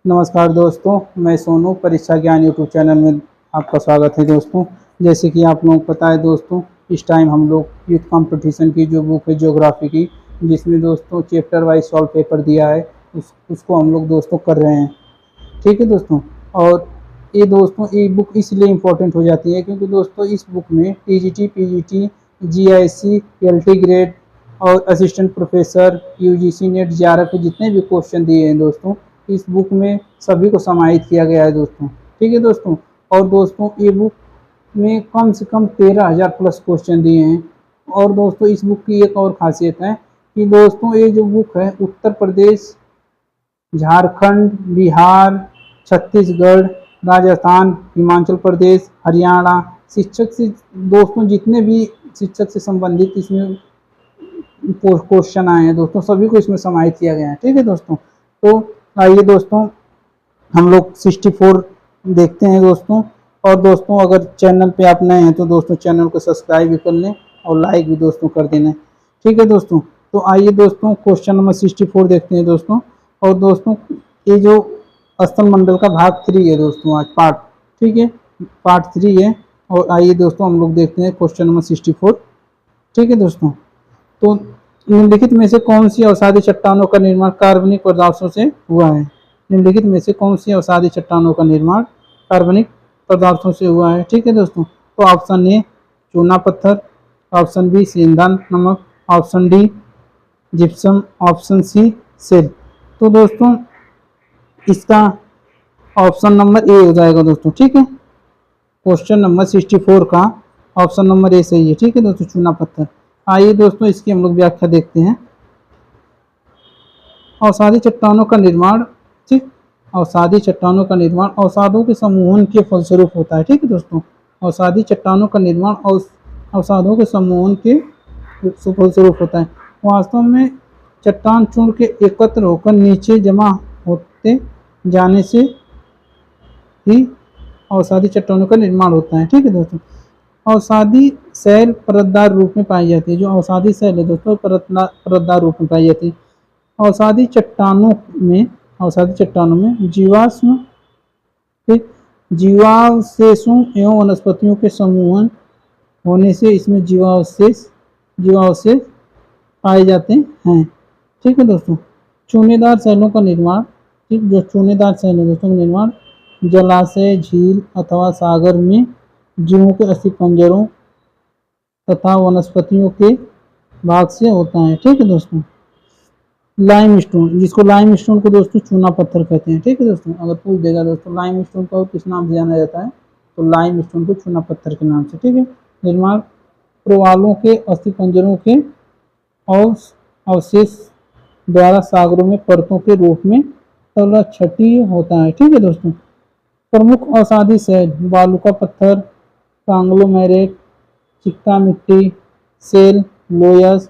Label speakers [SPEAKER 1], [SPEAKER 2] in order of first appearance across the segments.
[SPEAKER 1] नमस्कार दोस्तों, मैं सोनू परीक्षा ज्ञान यूट्यूब चैनल में आपका स्वागत है दोस्तों। जैसे कि आप लोगों को पता है दोस्तों, इस टाइम हम लोग यूथ कंपटीशन की जो बुक है ज्योग्राफी की, जिसमें दोस्तों चैप्टर वाइज सॉल्व पेपर दिया है, उसको हम लोग दोस्तों कर रहे हैं। ठीक है दोस्तों। और ये बुक इसलिए इम्पोर्टेंट हो जाती है क्योंकि दोस्तों इस बुक में TGT, PGT, GIC, LT grade और assistant professor, UGC NET, JRF के जितने भी क्वेश्चन दिए हैं दोस्तों, इस बुक में सभी को समाहित किया गया है दोस्तों। ठीक है दोस्तों। और दोस्तों ये बुक में कम से कम 13,000 प्लस क्वेश्चन दिए हैं। और दोस्तों इस बुक की एक और खासियत है कि दोस्तों ये जो बुक है उत्तर प्रदेश, झारखंड, बिहार, छत्तीसगढ़, राजस्थान, हिमाचल प्रदेश, हरियाणा शिक्षक से दोस्तों जितने भी शिक्षक से संबंधित इसमें क्वेश्चन आए हैं दोस्तों, सभी को इसमें समाहित किया गया है। ठीक है दोस्तों। तो आइए दोस्तों हम लोग 64 देखते हैं दोस्तों। और दोस्तों अगर चैनल पे आप नए हैं तो दोस्तों चैनल को सब्सक्राइब भी कर लें और लाइक भी दोस्तों कर देना। ठीक है दोस्तों। तो आइए दोस्तों क्वेश्चन नंबर 64 देखते हैं दोस्तों। और दोस्तों ये जो स्थल मंडल का भाग 3 है दोस्तों, आज पार्ट, ठीक है, पार्ट 3 है। और आइए दोस्तों हम लोग देखते हैं क्वेश्चन नंबर 64। ठीक है दोस्तों। तो निम्नलिखित में से कौन सी अवसादी चट्टानों का निर्माण कार्बनिक पदार्थों से हुआ है? निम्नलिखित में से कौन सी अवसादी चट्टानों का निर्माण कार्बनिक पदार्थों से हुआ है? ठीक है दोस्तों। तो ऑप्शन ए चूना पत्थर, ऑप्शन बी सेंधा नमक, option D gypsum, option C सेल। तो दोस्तों इसका ऑप्शन नंबर ए हो जाएगा दोस्तों। ठीक है, क्वेश्चन नंबर 64 का ऑप्शन नंबर ए सही है। ठीक है दोस्तों, चूना पत्थर। आइए दोस्तों इसकी हम लोग व्याख्या देखते हैं। अवसादी चट्टानों का निर्माण, ठीक, अवसादी चट्टानों का निर्माण अवसादों के समूहन के फलस्वरूप होता है। ठीक है दोस्तों, अवसादी चट्टानों का निर्माण अवसादों के समूहन के फलस्वरूप होता है। वास्तव में चट्टान चूर्ण के एकत्र होकर नीचे जमा होते जाने से ही अवसादी चट्टानों का निर्माण होता है। ठीक है दोस्तों। अवसादी शैल परतदार रूप में पाई जाती है। जो अवसादी शैल है दोस्तों परतदार रूप में पाई जाती है। अवसादी चट्टानों में जीवाश्म, जीवावशेषों एवं वनस्पतियों के समूहन होने से इसमें जीवावशेष पाए जाते हैं। ठीक है दोस्तों। चूनेदार शैलों का निर्माण, ठीक, जो चूनेदार शैल है दोस्तों का निर्माण जलाशय, झील अथवा सागर में जीवों के अस्थिपंजरों तथा वनस्पतियों के भाग से होता है। ठीक है दोस्तों। लाइमस्टोन, जिसको लाइमस्टोन को दोस्तों चूना पत्थर कहते हैं। ठीक है दोस्तों, अगर पूछ देगा दोस्तों लाइमस्टोन को किस नाम से जाना जाता है, तो लाइमस्टोन को चूना पत्थर के नाम से। ठीक है। निर्माण प्रवालों के अस्थिपंजरों के अवशेष द्वारा सागरों में परतों के रूप में तलछटी होता है। ठीक है दोस्तों। प्रमुख अवसादी शैल बालूका पत्थर, कांग्लोमेरेट, चिकटा मिट्टी, सेल, लोयस,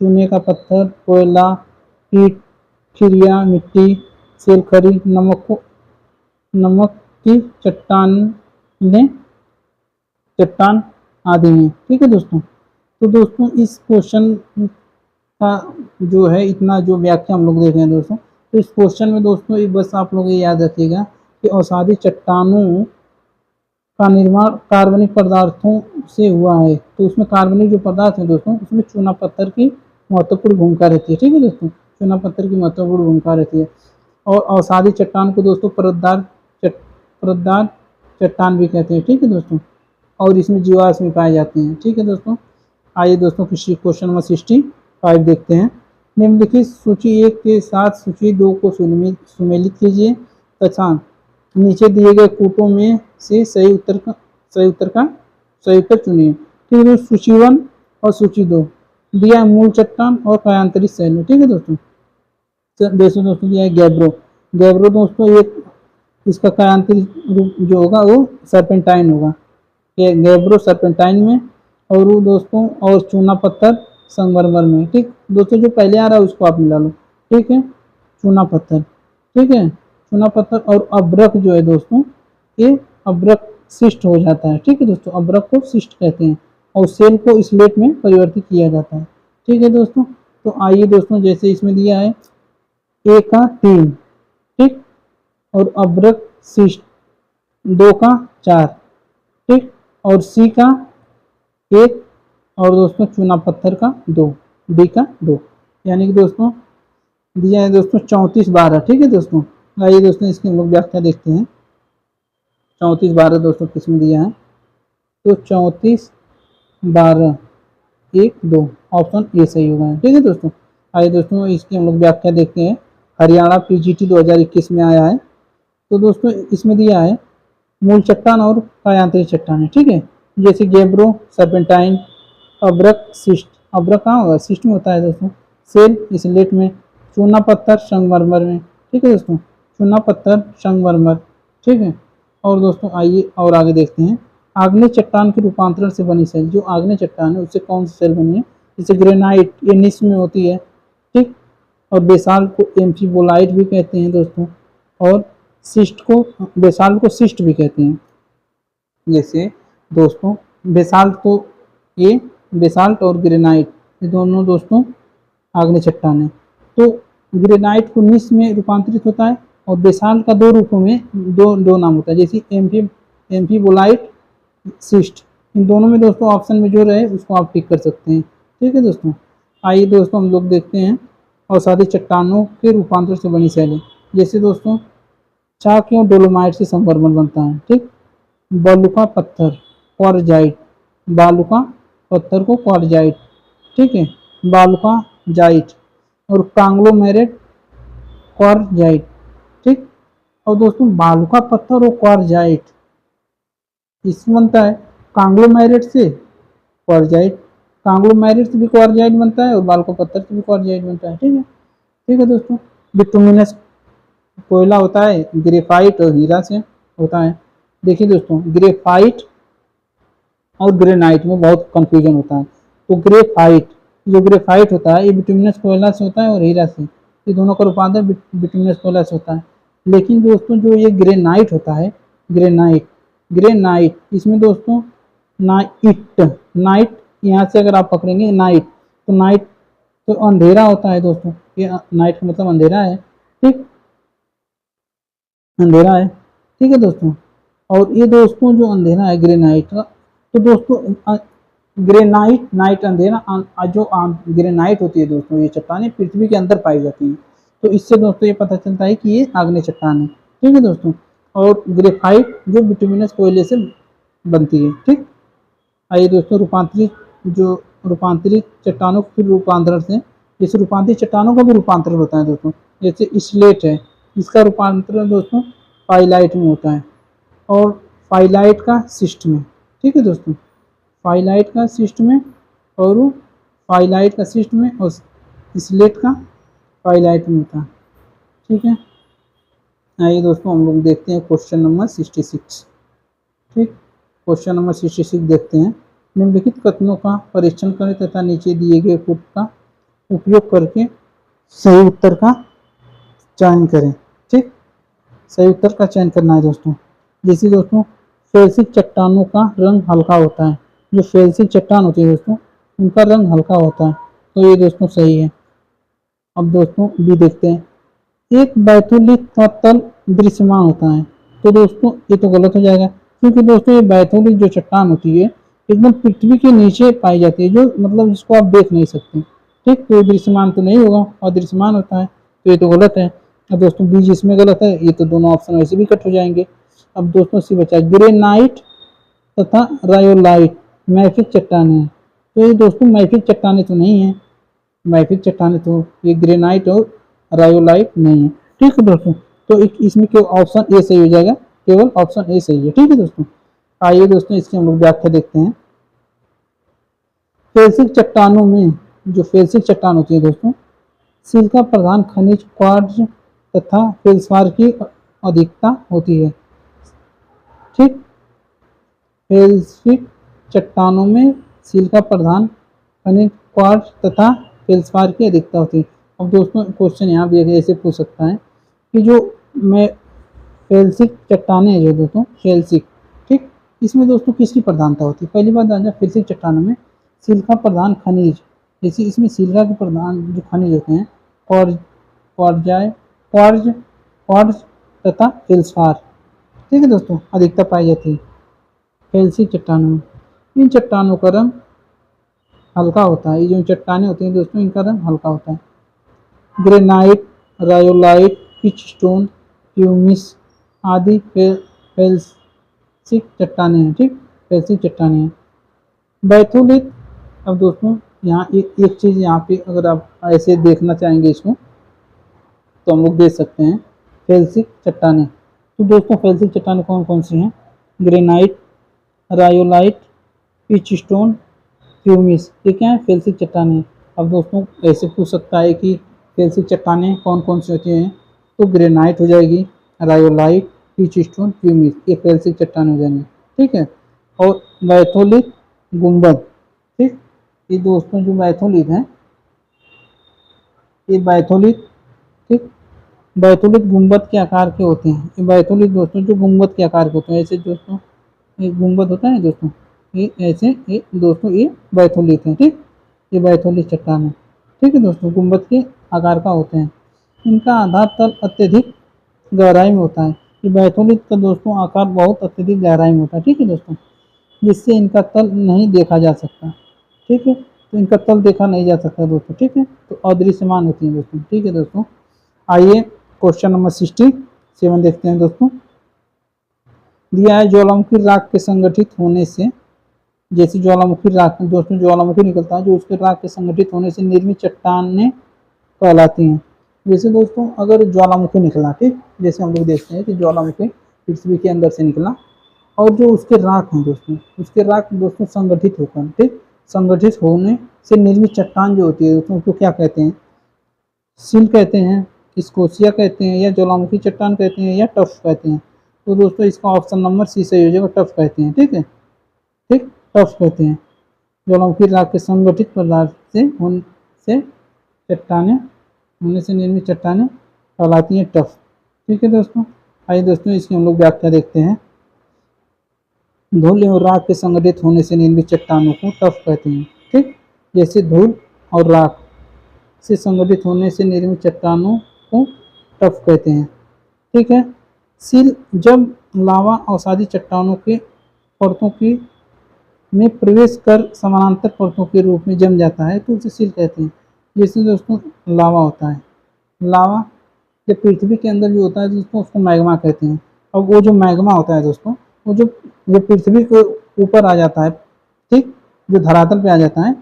[SPEAKER 1] चूने का पत्थर, कोयला, ईट, खिरिया मिट्टी, सेल खरी, नमक की चट्टान आदि में। ठीक है दोस्तों। तो दोस्तों इस क्वेश्चन का जो है इतना जो व्याख्या हम लोग देख रहे हैं दोस्तों, तो इस क्वेश्चन में दोस्तों बस आप लोग ये याद रखिएगा कि अवसादी चट्टानों का निर्माण कार्बनिक पदार्थों से हुआ है। तो उसमें कार्बनिक जो पदार्थ है दोस्तों, उसमें चूना पत्थर की महत्वपूर्ण भूमिका रहती है। ठीक है दोस्तों, चूना पत्थर की महत्वपूर्ण भूमिका रहती है। और अवसादी चट्टान को दोस्तों परतदार चट्टान भी कहते हैं। ठीक है दोस्तों। और इसमें जीवाश्म पाए जाते हैं। ठीक है दोस्तों। आइए दोस्तों क्वेश्चन नंबर 65 देखते हैं। निम्नलिखित सूची 1 के साथ सूची 2 को सुमेलित कीजिए तथा नीचे दिए गए कूटों में से सही उत्तर चुनिए। ठीक है। सूची 1 और सूची 2 दिया मूल चट्टान और कायांतरित शैल। ठीक है दोस्तों। दोस्तों दिया है गैब्रो दोस्तों, एक इसका कायांतरित रूप जो होगा वो सर्पेंटाइन होगा, गैब्रो सर्पेंटाइन में, और वो दोस्तों और चूना पत्थर संगमरमर में। ठीक दोस्तों, जो पहले आ रहा है उसको आप मिला लो। ठीक है, चूना पत्थर। ठीक है, चूना पत्थर। और अब्रक जो है दोस्तों, ये अब्रक शिष्ट हो जाता है। ठीक है दोस्तों, अब्रक को शिष्ट कहते हैं। और सेल को स्लेट में परिवर्तित किया जाता है। ठीक है दोस्तों। तो आइए दोस्तों जैसे इसमें दिया है A का 3, ठीक, और अब्रक सिस्ट 2 का 4, ठीक, और सी का 1, और दोस्तों चूना पत्थर का 2, डी का 2, यानी कि दोस्तों दिया है दोस्तों 34 12, ठीक है दोस्तों। आइए दोस्तों इसकी हम लोग व्याख्या देखते हैं। 34 12 दोस्तों किसमें दिया है, तो 34 12 1 2, ऑप्शन ए सही होगा, ठीक है दोस्तों। आइए दोस्तों इसकी हम लोग व्याख्या देखते हैं। हरियाणा पीजीटी 2021 में आया है। तो दोस्तों इसमें दिया है मूल चट्टान और कायांतरित चट्टान, ठीक है, जैसे गेब्रो, सर्पेंटाइन, अब्रक, सिस्ट। अब्रक कहाँ होगा, सिस्ट में होता है दोस्तों। सेल स्लेट में, चूना पत्थर संगमरमर में, ठीक है दोस्तों, चूना पत्थर संगमरमर, ठीक है। और दोस्तों आइए और आगे देखते हैं। आग्नेय चट्टान के रूपांतरण से बनी सेल, जो आग्नेय चट्टान है उससे कौन सी सेल बनी है, जैसे ग्रेनाइट, ये निस में होती है, ठीक, और बेसाल्ट को एम्फीबोलाइट भी कहते हैं दोस्तों, और सिस्ट को, बेसाल्ट को सिस्ट भी कहते हैं। जैसे दोस्तों बेसाल्ट तो ये बेसाल्ट और ग्रेनाइट, ये दोनों दोस्तों आग्नेय चट्टान है। तो ग्रेनाइट को निस में रूपांतरित होता है, और बेसाल्ट का 2 रूपों में दो नाम होता है, जैसे एम्फीबोलाइट, सिस्ट। इन दोनों में दोस्तों ऑप्शन में जो रहे उसको आप टिक कर सकते हैं, ठीक है दोस्तों। आइए दोस्तों हम लोग देखते हैं अवसादी चट्टानों के रूपांतर से बनी सेलें, जैसे दोस्तों चाक या डोलोमाइट से संगमरमर बनता है, ठीक, बालुका पत्थर क्वार्जाइट, बालुका पत्थर को क्वार्जाइट, ठीक है, बालुका जाइट, और कांग्लोमेरेट क्वार्जाइट, ठीक। और दोस्तों बालुका पत्थर और क्वार्जाइट इसमें बनता है कांग्लोमेरेट से क्वार्जाइट, कांग्लोमेरेट से भी क्वार्जाइट बनता है और बालुका पत्थर से भी क्वार्जाइट बनता है, ठीक है, ठीक है दोस्तों। बिटुमिनस कोयला होता है ग्रेफाइट और हीरा से होता है। देखिए दोस्तों ग्रेफाइट और ग्रेनाइट में बहुत कंफ्यूजन होता है। तो ग्रेफाइट, जो ग्रेफाइट होता है ये बिटुमिनस कोयला से होता है और हीरा से, ये दोनों का रूपांतर बिटुमिनस कोयला से होता है। लेकिन दोस्तों जो ये ग्रेनाइट होता है, ग्रेनाइट इसमें दोस्तों नाइट यहाँ से अगर आप पकड़ेंगे नाइट, तो नाइट तो अंधेरा होता है दोस्तों, ये नाइट का मतलब अंधेरा है, ठीक, अंधेरा है, ठीक है दोस्तों। और ये दोस्तों जो अंधेरा है ग्रेनाइट का, तो दोस्तों ग्रेनाइट नाइट अंधेरा, जो ग्रेनाइट होती है दोस्तों ये चट्टानें पृथ्वी के अंदर पाई जाती हैं। तो इससे दोस्तों ये पता चलता है कि ये आग्नेय चट्टान है, ठीक है दोस्तों। और ग्रेफाइट जो बिटुमिनस कोयले से बनती है, ठीक। आइए दोस्तों रूपांतरित चट्टानों के रूपांतरण से, जैसे रूपांतरित चट्टानों का भी रूपांतरण होता है दोस्तों, जैसे स्लेट है, इसका रूपांतरण दोस्तों पाइलाइट में होता है, और पाइलाइट का सिस्ट में, ठीक है दोस्तों, पाइलाइट का सिस्ट में, और पाइलाइट का सिस्ट में, और स्लेट का पाइलाइट में होता है, ठीक है। आइए दोस्तों हम लोग देखते हैं क्वेश्चन नंबर 66, ठीक, क्वेश्चन नंबर 66 देखते हैं। निम्नलिखित कथनों का परीक्षण करें तथा नीचे दिए गए पुट का उपयोग करके सही उत्तर का चयन करें, ठीक, सही उत्तर का चयन करना है दोस्तों। जैसे दोस्तों फेल्सिक चट्टानों का रंग हल्का होता है, जो फेल्सिक चट्टान होती है दोस्तों उनका रंग हल्का होता है, तो ये दोस्तों सही है। अब दोस्तों भी देखते हैं, एक बैथोलिक का तल दृश्यमान होता है, तो दोस्तों ये तो गलत हो जाएगा, क्योंकि दोस्तों ये बैथोलिक जो चट्टान होती है एकदम पृथ्वी के नीचे पाई जाती है, जो मतलब जिसको आप देख नहीं सकते, ठीक, तो ये दृश्यमान तो नहीं होगा, और दृश्यमान होता है, तो ये तो गलत है। अब दोस्तों बीज इसमें गलत है, ये तो दोनों ऑप्शन वैसे भी कट हो जाएंगे। अब दोस्तों सी बचा ग्रेनाइट तथा रायोलाइट मैफिक चट्टानें हैं, तो ये दोस्तों मैफिक चट्टानें तो नहीं है, मैफिक चट्टानें तो ये ग्रेनाइट और रायोलाइट नहीं है, ठीक है दोस्तों। तो इसमें केवल ऑप्शन ए सही हो जाएगा, केवल ऑप्शन ए सही है, ठीक है दोस्तों। आइए दोस्तों इसकी हम लोग व्याख्या देखते हैं। फेल्सिक चट्टानों में, जो फेल्सिक चट्टान होती है दोस्तों, सिलिका प्रधान खनिज क्वार्ट्ज तथा फेल्सपार की अधिकता होती है, ठीक। फेल्सिक चट्टानों में सिलिका प्रधान खनिज क्वार्ट्ज तथा फेल्सपार की अधिकता होती है। अब दोस्तों क्वेश्चन यहाँ भी ऐसे पूछ सकता है कि जो मैं फेल्सिक चट्टानें जो दोस्तों फेल्सिक, ठीक, इसमें दोस्तों किसकी प्रधानता होती है। पहली बात जान फेल्सिक चट्टानों में सिलिका प्रधान खनिज, जैसे इसमें सिलिका के प्रधान जो खनिज होते हैं क्वार्ज, तथा फेल्सपार, ठीक है दोस्तों, अधिकतर पाई जाती है फेल्सिक चट्टानों में। इन चट्टानों का रंग हल्का होता है। ये जो चट्टानें होती हैं दोस्तों, इनका रंग हल्का होता है। ग्रेनाइट, रायोलाइट, पिच स्टोन, क्यूमिस आदि फेल्सिक चट्टानें हैं, ठीक, फेल्सिक चट्टानें हैं। बैथोलिट, अब दोस्तों यहाँ एक चीज़ यहाँ पे अगर आप ऐसे देखना चाहेंगे इसको तो हम लोग देख सकते हैं फेल्सिक चट्टानें। तो दोस्तों फेल्सिक चट्टानें कौन कौन सी हैं? ग्रेनाइट, रायोलाइट, पिच स्टोन, क्यूमिस, ये क्या है? फेल्सिक चट्टानें। अब दोस्तों ऐसे पूछ सकता है कि फेल्सिक चट्टानें कौन कौन सी होती हैं? तो ग्रेनाइट हो जाएगी, रायोलाइट, पिच स्टोन, क्यूमिस, ये फेल्सिक चट्टानें हो जाएंगी, ठीक है। और बैथोलिट गुंबद, ठीक, ये दोस्तों जो बैथोलिट हैं, ये बैथोलिट, ठीक, बैथोलिट गुंबद के आकार के होते हैं। ये बैथोलिट दोस्तों जो गुंबद के आकार के होते हैं, ऐसे दोस्तों ये गुंबद होता है दोस्तों, ये ऐसे, ये दोस्तों ये बैथोलिट है, ठीक, ये बैथोलिट चट्टान है, ठीक है दोस्तों, गुंबद के आकार का होते हैं। इनका आधार तल अत्यधिक गहराई में होता है। ये बैथोलिट का दोस्तों आकार बहुत अत्यधिक गहराई में होता है, ठीक है दोस्तों, जिससे इनका तल नहीं देखा जा सकता, ठीक है, तो इनका तल देखा नहीं जा सकता दोस्तों, ठीक है, तो अदृश्यमान होती है दोस्तों, ठीक है दोस्तों। आइए क्वेश्चन नंबर 67 देखते हैं दोस्तों। दिया है ज्वालामुखी राख के संगठित होने से, जैसे ज्वालामुखी राख दोस्तों, ज्वालामुखी निकलता है जो उसके राख के संगठित होने से निर्मित चट्टानें कहलाती हैं। जैसे दोस्तों अगर ज्वालामुखी निकला, ठीक, जैसे हम लोग देखते हैं कि ज्वालामुखी पृथ्वी के अंदर से निकला और जो उसके राख हैं दोस्तों, उसके राख दोस्तों संगठित होकर, ठीक, संगठित होने से निर्मित चट्टान जो होती है दोस्तों, उसको क्या कहते हैं? सिल कहते हैं, स्कोशिया कहते हैं, या ज्वालामुखी चट्टान कहते हैं, या टफ कहते हैं। तो दोस्तों इसका ऑप्शन नंबर सी सही हो जाएगा, टफ कहते हैं, ठीक है, ठीक, टफ कहते हैं। ज्वालामुखी राख के संगठित पदार्थ से चट्टानें होने से निर्मित चट्टानें कहलाती हैं टफ, ठीक है दोस्तों। आइए दोस्तों इसकी हम लोग व्याख्या देखते हैं। धूल एवं राख के संगठित होने से निर्मित चट्टानों को टफ कहते हैं, ठीक, जैसे धूल और राख से संगठित होने से निर्मित चट्टानों को टफ कहते हैं, ठीक है। सील, जब लावा अवसादी चट्टानों के परतों की में प्रवेश कर समानांतर परतों के रूप में जम जाता है तो उसे सील कहते हैं। जैसे दोस्तों लावा होता है, लावा जब पृथ्वी के अंदर जो होता है दोस्तों उसको मैग्मा कहते हैं। अब वो जो मैग्मा होता है दोस्तों, वो जो पृथ्वी के ऊपर आ जाता है, ठीक, जो धरातल पे आ जाता है,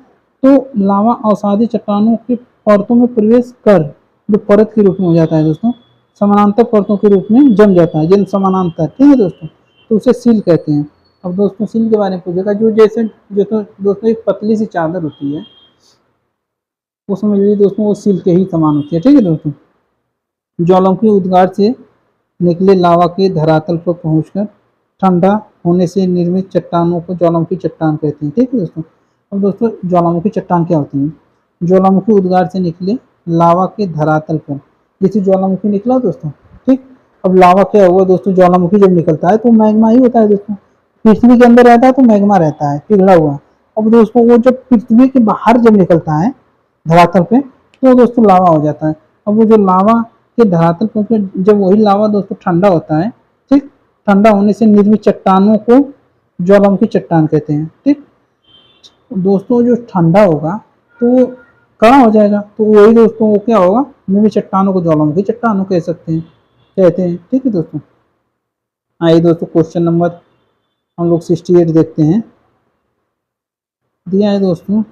[SPEAKER 1] तो लावा अवसादी चट्टानों के परतों में प्रवेश कर जो परत के रूप में हो जाता है दोस्तों, समानांतर परतों के रूप में जम जाता है, जन समानांतर, ठीक है दोस्तों, तो उसे सील कहते हैं। अब दोस्तों सील के बारे में पूछेगा, जो जैसे दोस्तों एक पतली सी चादर होती है, वो समझ लीजिए दोस्तों वो सील के ही समान होती है, ठीक है दोस्तों। ज्वालामुखी उद्गार से निकले लावा के धरातल पर पहुंचकर ठंडा होने से निर्मित चट्टानों को ज्वालामुखी चट्टान कहते हैं, ठीक है दोस्तों। अब दोस्तों ज्वालामुखी चट्टान क्या होती है? ज्वालामुखी उद्गार से निकले लावा के धरातल पर, जैसे ज्वालामुखी निकला दोस्तों, ठीक, अब लावा क्या हुआ दोस्तों, ज्वालामुखी जब निकलता है तो मैग्मा ही होता है दोस्तों, पृथ्वी के अंदर रहता है तो मैग्मा रहता है पिघला हुआ। अब दोस्तों वो जब पृथ्वी के बाहर जब निकलता है धरातल पे तो दोस्तों लावा हो जाता है। अब वो जो लावा के धरातल पर जब वही लावा दोस्तों ठंडा होता है, ठीक, ठंडा होने से निर्मित चट्टानों को ज्वालामुखी चट्टान कहते हैं, ठीक। दोस्तों जो ठंडा होगा तो कड़ा हो जाएगा, तो वही दोस्तों वो क्या होगा, निर्मित चट्टानों को ज्वालामुखी चट्टानों कह सकते हैं, कहते हैं, ठीक है दोस्तों। आइए दोस्तों क्वेश्चन नंबर हम लोग 68 देखते हैं। दिया है दोस्तों,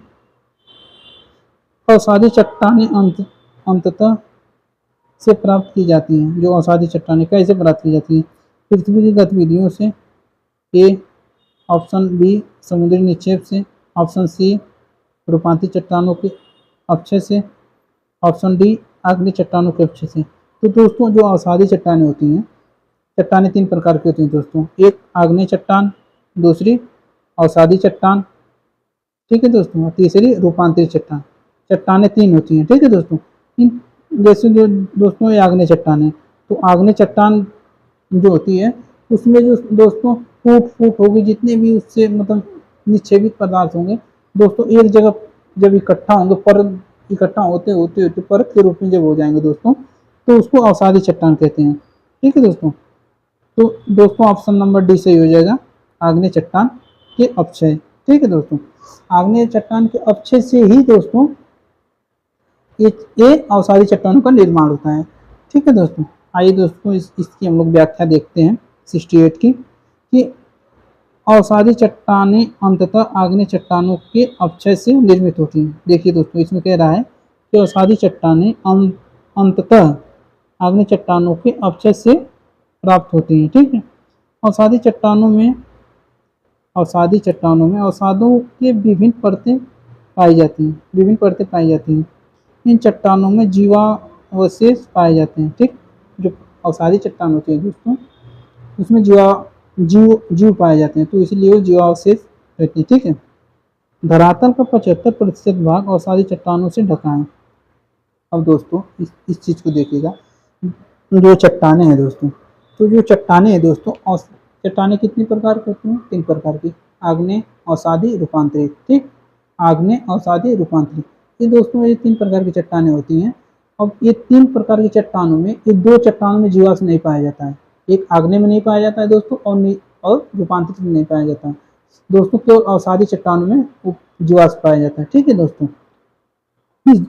[SPEAKER 1] अवसादी चट्टानें अंततः से प्राप्त की जाती हैं। जो अवसादी चट्टानें कैसे प्राप्त की जाती हैं? पृथ्वी की गतिविधियों से, ए, ऑप्शन बी समुद्री निक्षेप से, ऑप्शन सी रूपांतरित चट्टानों के अक्षय से, ऑप्शन डी आग्नेय चट्टानों के अक्षय से। तो दोस्तों जो अवसादी चट्टानें होती हैं, चट्टानें 3 प्रकार की होती हैं दोस्तों, एक आग्नेय चट्टान, दूसरी अवसादी चट्टान, ठीक है दोस्तों, तीसरी रूपांतरित चट्टान। चट्टानें 3 होती हैं, ठीक है दोस्तों। इन जैसे जो दोस्तों ये आग्नेय चट्टान है, तो आग्नेय चट्टान जो होती है उसमें जो दोस्तों फूट होगी, जितने भी उससे मतलब निक्षेपित पदार्थ होंगे दोस्तों एक जगह जब इकट्ठा होंगे, परत इकट्ठा होते होते परत के रूप में जब हो जाएंगे दोस्तों, तो उसको अवसादी चट्टान कहते हैं। ठीक है दोस्तों। तो दोस्तों ऑप्शन नंबर डी सही हो जाएगा, आग्नेय चट्टान के अपक्षय। ठीक है दोस्तों, आग्नेय चट्टान के अपक्षय से ही दोस्तों ये अवसादी चट्टानों का निर्माण होता है। ठीक है दोस्तों, आइए दोस्तों इसकी हम लोग व्याख्या देखते हैं 68 की, कि अवसादी चट्टानें अंततः आग्नेय चट्टानों के अपक्षय से निर्मित होती हैं। देखिए दोस्तों, इसमें कह रहा है कि अवसादी चट्टानें अंततः आग्नेय चट्टानों के अपक्षय से प्राप्त होती हैं। ठीक है, अवसादी चट्टानों में अवसादों के विभिन्न परतें पाई जाती हैं। इन चट्टानों में जीवावशेष पाए जाते हैं। ठीक, जो अवसादी चट्टान होती है दोस्तों, उसमें जीव पाए जाते हैं, तो इसलिए वो जीवावशेष रहते हैं। ठीक है, धरातल का 75% भाग अवसादी चट्टानों से ढका है। अब दोस्तों इस चीज को देखिएगा, जो चट्टाने हैं दोस्तों, तो जो चट्टाने हैं दोस्तों, चट्टाने कितनी प्रकार की होती हैं? 3 प्रकार की, आग्नेय, अवसादी, रूपांतरित। ठीक, आग्नेय, अवसादी, रूपांतरित, ये दोस्तों ये 3 प्रकार की चट्टानें होती हैं। अब ये 3 प्रकार की चट्टानों में ये 2 चट्टानों में जीवाश्म नहीं पाया जाता है, एक आग्नेय में नहीं पाया जाता है दोस्तों, और रूपांतरित में नहीं पाया जाता है दोस्तों, केवल अवसादी चट्टानों में जीवाश्म पाया जाता है। ठीक है दोस्तों,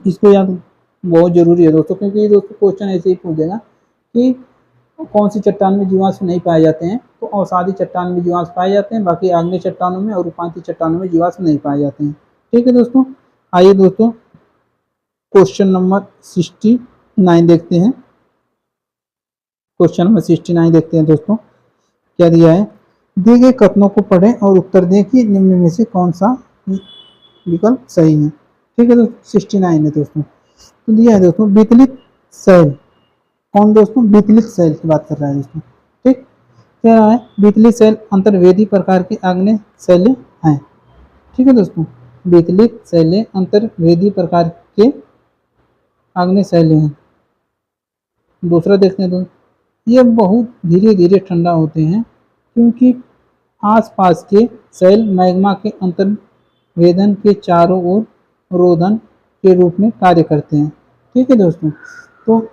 [SPEAKER 1] इसको याद बहुत जरूरी है दोस्तों, क्योंकि दोस्तों क्वेश्चन ऐसे ही पूछ देगा कि कौन सी चट्टान में जीवाश्म नहीं पाए जाते हैं, तो अवसादी चट्टान में जीवाश्म पाए जाते हैं, बाकी आग्नेय चट्टानों में और रूपांतरित चट्टानों में जीवाश्म नहीं पाए जाते हैं। ठीक है दोस्तों, आइए दोस्तों क्वेश्चन नंबर 69 देखते हैं। क्वेश्चन नंबर 69 देखते हैं दोस्तों, क्या दिया है? दिए गए कथनों को पढ़ें और उत्तर दें कि निम्न में से कौन सा विकल्प सही है। ठीक है दोस्तों, 69 है दोस्तों। तो दिया है दोस्तों वितलित सेल, कौन दोस्तों? वितलित सेल की बात कर रहा है दोस्तों। ठीक, कह रहा है वितलित सेल अंतर्वेदी प्रकार के आग्नेय सेलें हैं। ठीक है दोस्तों, वितलित सेलें अंतर्वेदी प्रकार के आग्नेय सेलें हैं। दूसरा देखते हैं दोस्तों, ये बहुत धीरे धीरे ठंडा होते हैं क्योंकि आसपास के सेल मैग्मा के अंतर्वेदन के चारों ओर रोधन के रूप में कार्य करते हैं। ठीक है दोस्तों, तो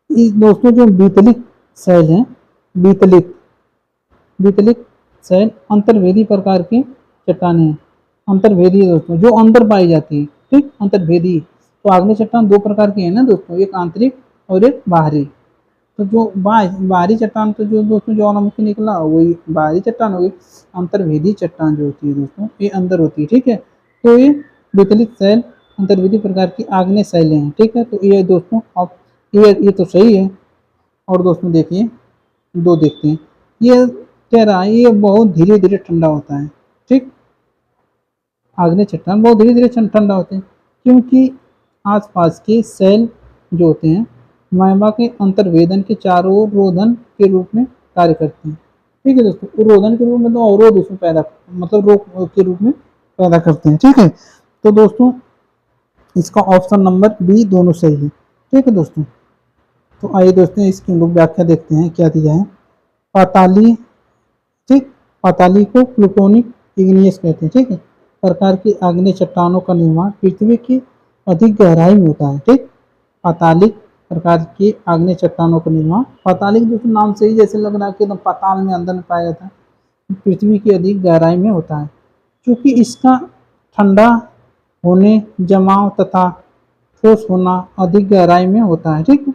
[SPEAKER 1] इस दोस्तों जो वितलित सेल हैं, वितलित सेल अंतर्वेदी प्रकार की चट्टानें हैं। अंतर्वेदी दोस्तों जो अंदर पाई जाती है। ठीक, अंतर्वेदी, तो आग्नेय चट्टान 2 प्रकार की है ना दोस्तों, एक आंतरिक और एक बाहरी। तो जो बाहरी चट्टान तो जो दोस्तों ज्वालामुखी निकला वही बाहरी चट्टान होगी। अंतर्वेदी चट्टान जो होती है दोस्तों ये अंदर होती है। ठीक है, तो ये वितलित सेल अंतर्वेदी प्रकार की आग्नेय सेलें हैं। ठीक है, तो ये दोस्तों अब ये तो सही है। और दोस्तों देखिए 2 देखते हैं, ये कह रहा है ये बहुत धीरे धीरे ठंडा होता है। ठीक, आग्नेय चट्टान बहुत धीरे धीरे ठंडा होते हैं क्योंकि आसपास के सेल जो होते हैं मैग्मा के अंतर्वेदन के चारों ओर रोधन के रूप में कार्य करते हैं। ठीक है दोस्तों, रोधन के रूप में तो अवरोध उसमें पैदा, मतलब रोक के रूप में पैदा करते हैं। ठीक है, तो दोस्तों इसका ऑप्शन नंबर बी दोनों सही है। ठीक है दोस्तों, तो आइए दोस्तों इसकी हम लोग व्याख्या देखते हैं, क्या दिया है? पाताली, ठीक, पाताली को प्लूटोनिक इग्नियस कहते हैं। ठीक है, प्रकार की आग्नेय चट्टानों का निर्माण पृथ्वी की अधिक गहराई में होता है। ठीक, पातालिक प्रकार की आग्नेय चट्टानों का निर्माण, पातालिक दोस्तों नाम से ही जैसे लग रहा है कि एकदम पाताल में अंदर में पाया जाता है, पृथ्वी की अधिक गहराई में होता है। क्योंकि इसका ठंडा होने, जमाव तथा ठोस होना अधिक गहराई में होता है। ठीक है,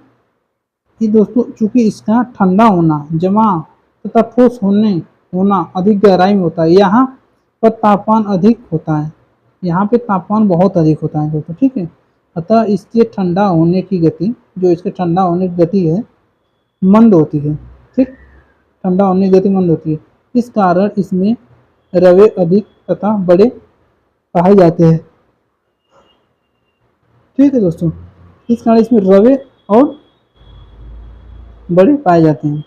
[SPEAKER 1] ये दोस्तों चूंकि इसका ठंडा होना, जमाव तथा ठोस होना अधिक गहराई में होता है, यहाँ पर तापमान अधिक होता है, यहाँ पे तापमान बहुत अधिक होता है दोस्तों। ठीक है, अतः इसके ठंडा होने की गति, जो इसके ठंडा होने की गति है मंद होती है। ठीक, ठंडा होने की गति मंद होती है, इस कारण इसमें रवे अधिक तथा बड़े पाए जाते हैं। ठीक है दोस्तों, इस कारण इसमें रवे और बड़े पाए जाते हैं।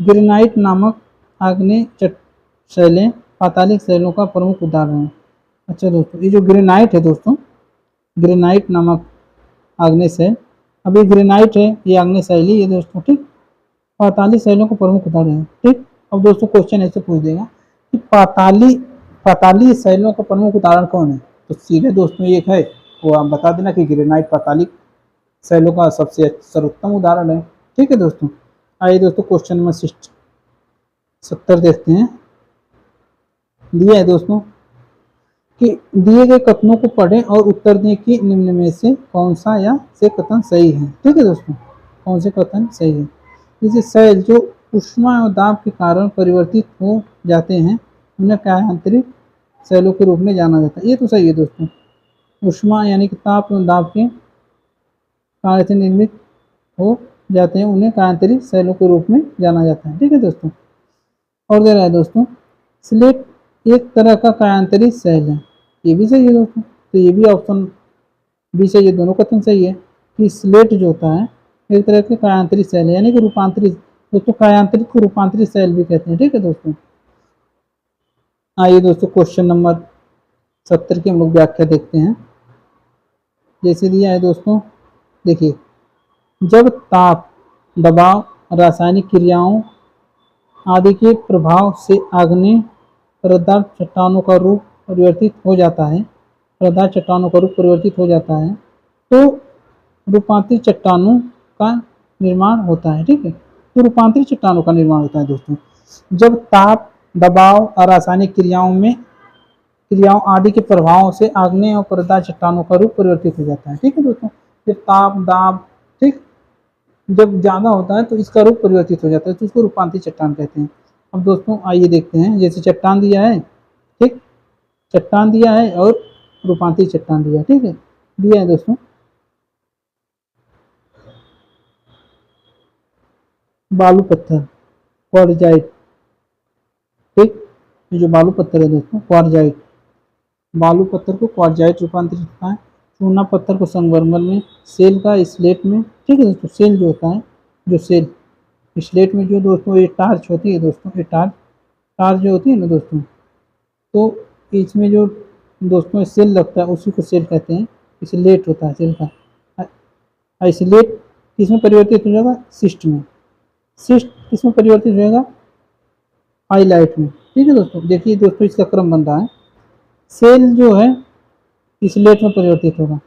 [SPEAKER 1] ग्रेनाइट नामक आग्नेय शैलें पातालिक शैलों का प्रमुख उदाहरण है। अच्छा दोस्तों, ये जो ग्रेनाइट है दोस्तों, ग्रेनाइट नामक आग्नेय शैल, अब ये ग्रेनाइट है, ये आग्नेय शैली है दोस्तों। ठीक, पाताली शैलों का प्रमुख उदाहरण है। ठीक, अब दोस्तों क्वेश्चन ऐसे पूछ देगा कि पाताली शैलों का प्रमुख उदाहरण कौन है? तो सीधे दोस्तों एक है, वो आप बता देना कि ग्रेनाइट पातालिक शैलों का सबसे सर्वोत्तम उदाहरण है। ठीक है दोस्तों। आइए दोस्तों क्वेश्चन नंबर 70 देखते हैं। दिया है दोस्तों कि दिए गए कथनों को पढ़ें और उत्तर दें कि निम्न में से कौन सा या से कथन सही है। ठीक है दोस्तों, कौन से कथन सही है। जैसे शैल जो ऊष्मा और दाब के कारण परिवर्तित हो जाते हैं उन्हें कायांतरित शैलों के रूप में जाना जाता है। ये तो सही है दोस्तों। ऊष्मा यानी कि ताप एवं दाब के कार्य से निर्मित हो जाते हैं उन्हें कायांतरित शैलों के रूप में जाना जाता है। ठीक है दोस्तों। और दे रहा है दोस्तों स्लेट एक तरह का कायांतरित शैल है। ये भी सही है दोस्तों। तो ये भी ऑप्शन बी सही है, दोनों कथन सही है कि स्लेट जो होता है एक तरह के कायांतरित शैल है, यानी कि रूपांतरित। दोस्तों कायांतरित को रूपांतरित शैल भी कहते हैं। ठीक है दोस्तों। आइए दोस्तों क्वेश्चन नंबर 70 की हम लोग व्याख्या देखते हैं। जैसे दिया है दोस्तों, देखिए जब ताप, दबाव, रासायनिक क्रियाओं आदि के प्रभाव से आग्नेय पदार्थ चट्टानों का रूप परिवर्तित हो जाता है, पदार्थ चट्टानों का रूप परिवर्तित हो जाता है तो रूपांतरित चट्टानों का निर्माण होता है। ठीक है, तो रूपांतरित चट्टानों का निर्माण होता है दोस्तों जब ताप, दबाव और रासायनिक क्रियाओं आदि के प्रभाव से आग्नेय और पदार्थ चट्टानों का रूप परिवर्तित हो जाता है। ठीक है दोस्तों, जब ताप, दाब, ठीक, जब ज्यादा होता है तो इसका रूप परिवर्तित हो जाता है, तो इसको रूपांतरित चट्टान कहते हैं। अब दोस्तों आइए देखते हैं, जैसे चट्टान दिया है, ठीक, चट्टान दिया है और रूपांतरित चट्टान दिया है। ठीक है, दिया है दोस्तों बालू पत्थर, क्वार्जाइट। ठीक, ये जो बालू पत्थर है दोस्तों क्वार्जाइट, बालू पत्थर को क्वार्जाइट रूपांतरित होता है। चूना पत्थर को संगमरमर में, सेल का स्लेट में। ठीक है दोस्तों, सेल जो होता है, जो सेल स्लेट में जो दोस्तों ये टार्च होती है दोस्तों, ये टार्च जो होती है ना दोस्तों, तो इसमें जो दोस्तों सेल लगता है उसी को सेल कहते हैं। स्लेट होता है सेल का। स्लेट किसमें परिवर्तित हो जाएगा, सिस्ट में। सिस्ट किसमें परिवर्तित हो जाएगा, हाईलाइट में। ठीक है दोस्तों, देखिए दोस्तों इसका क्रम बन रहा है। सेल जो है स्लेट में परिवर्तित होगा,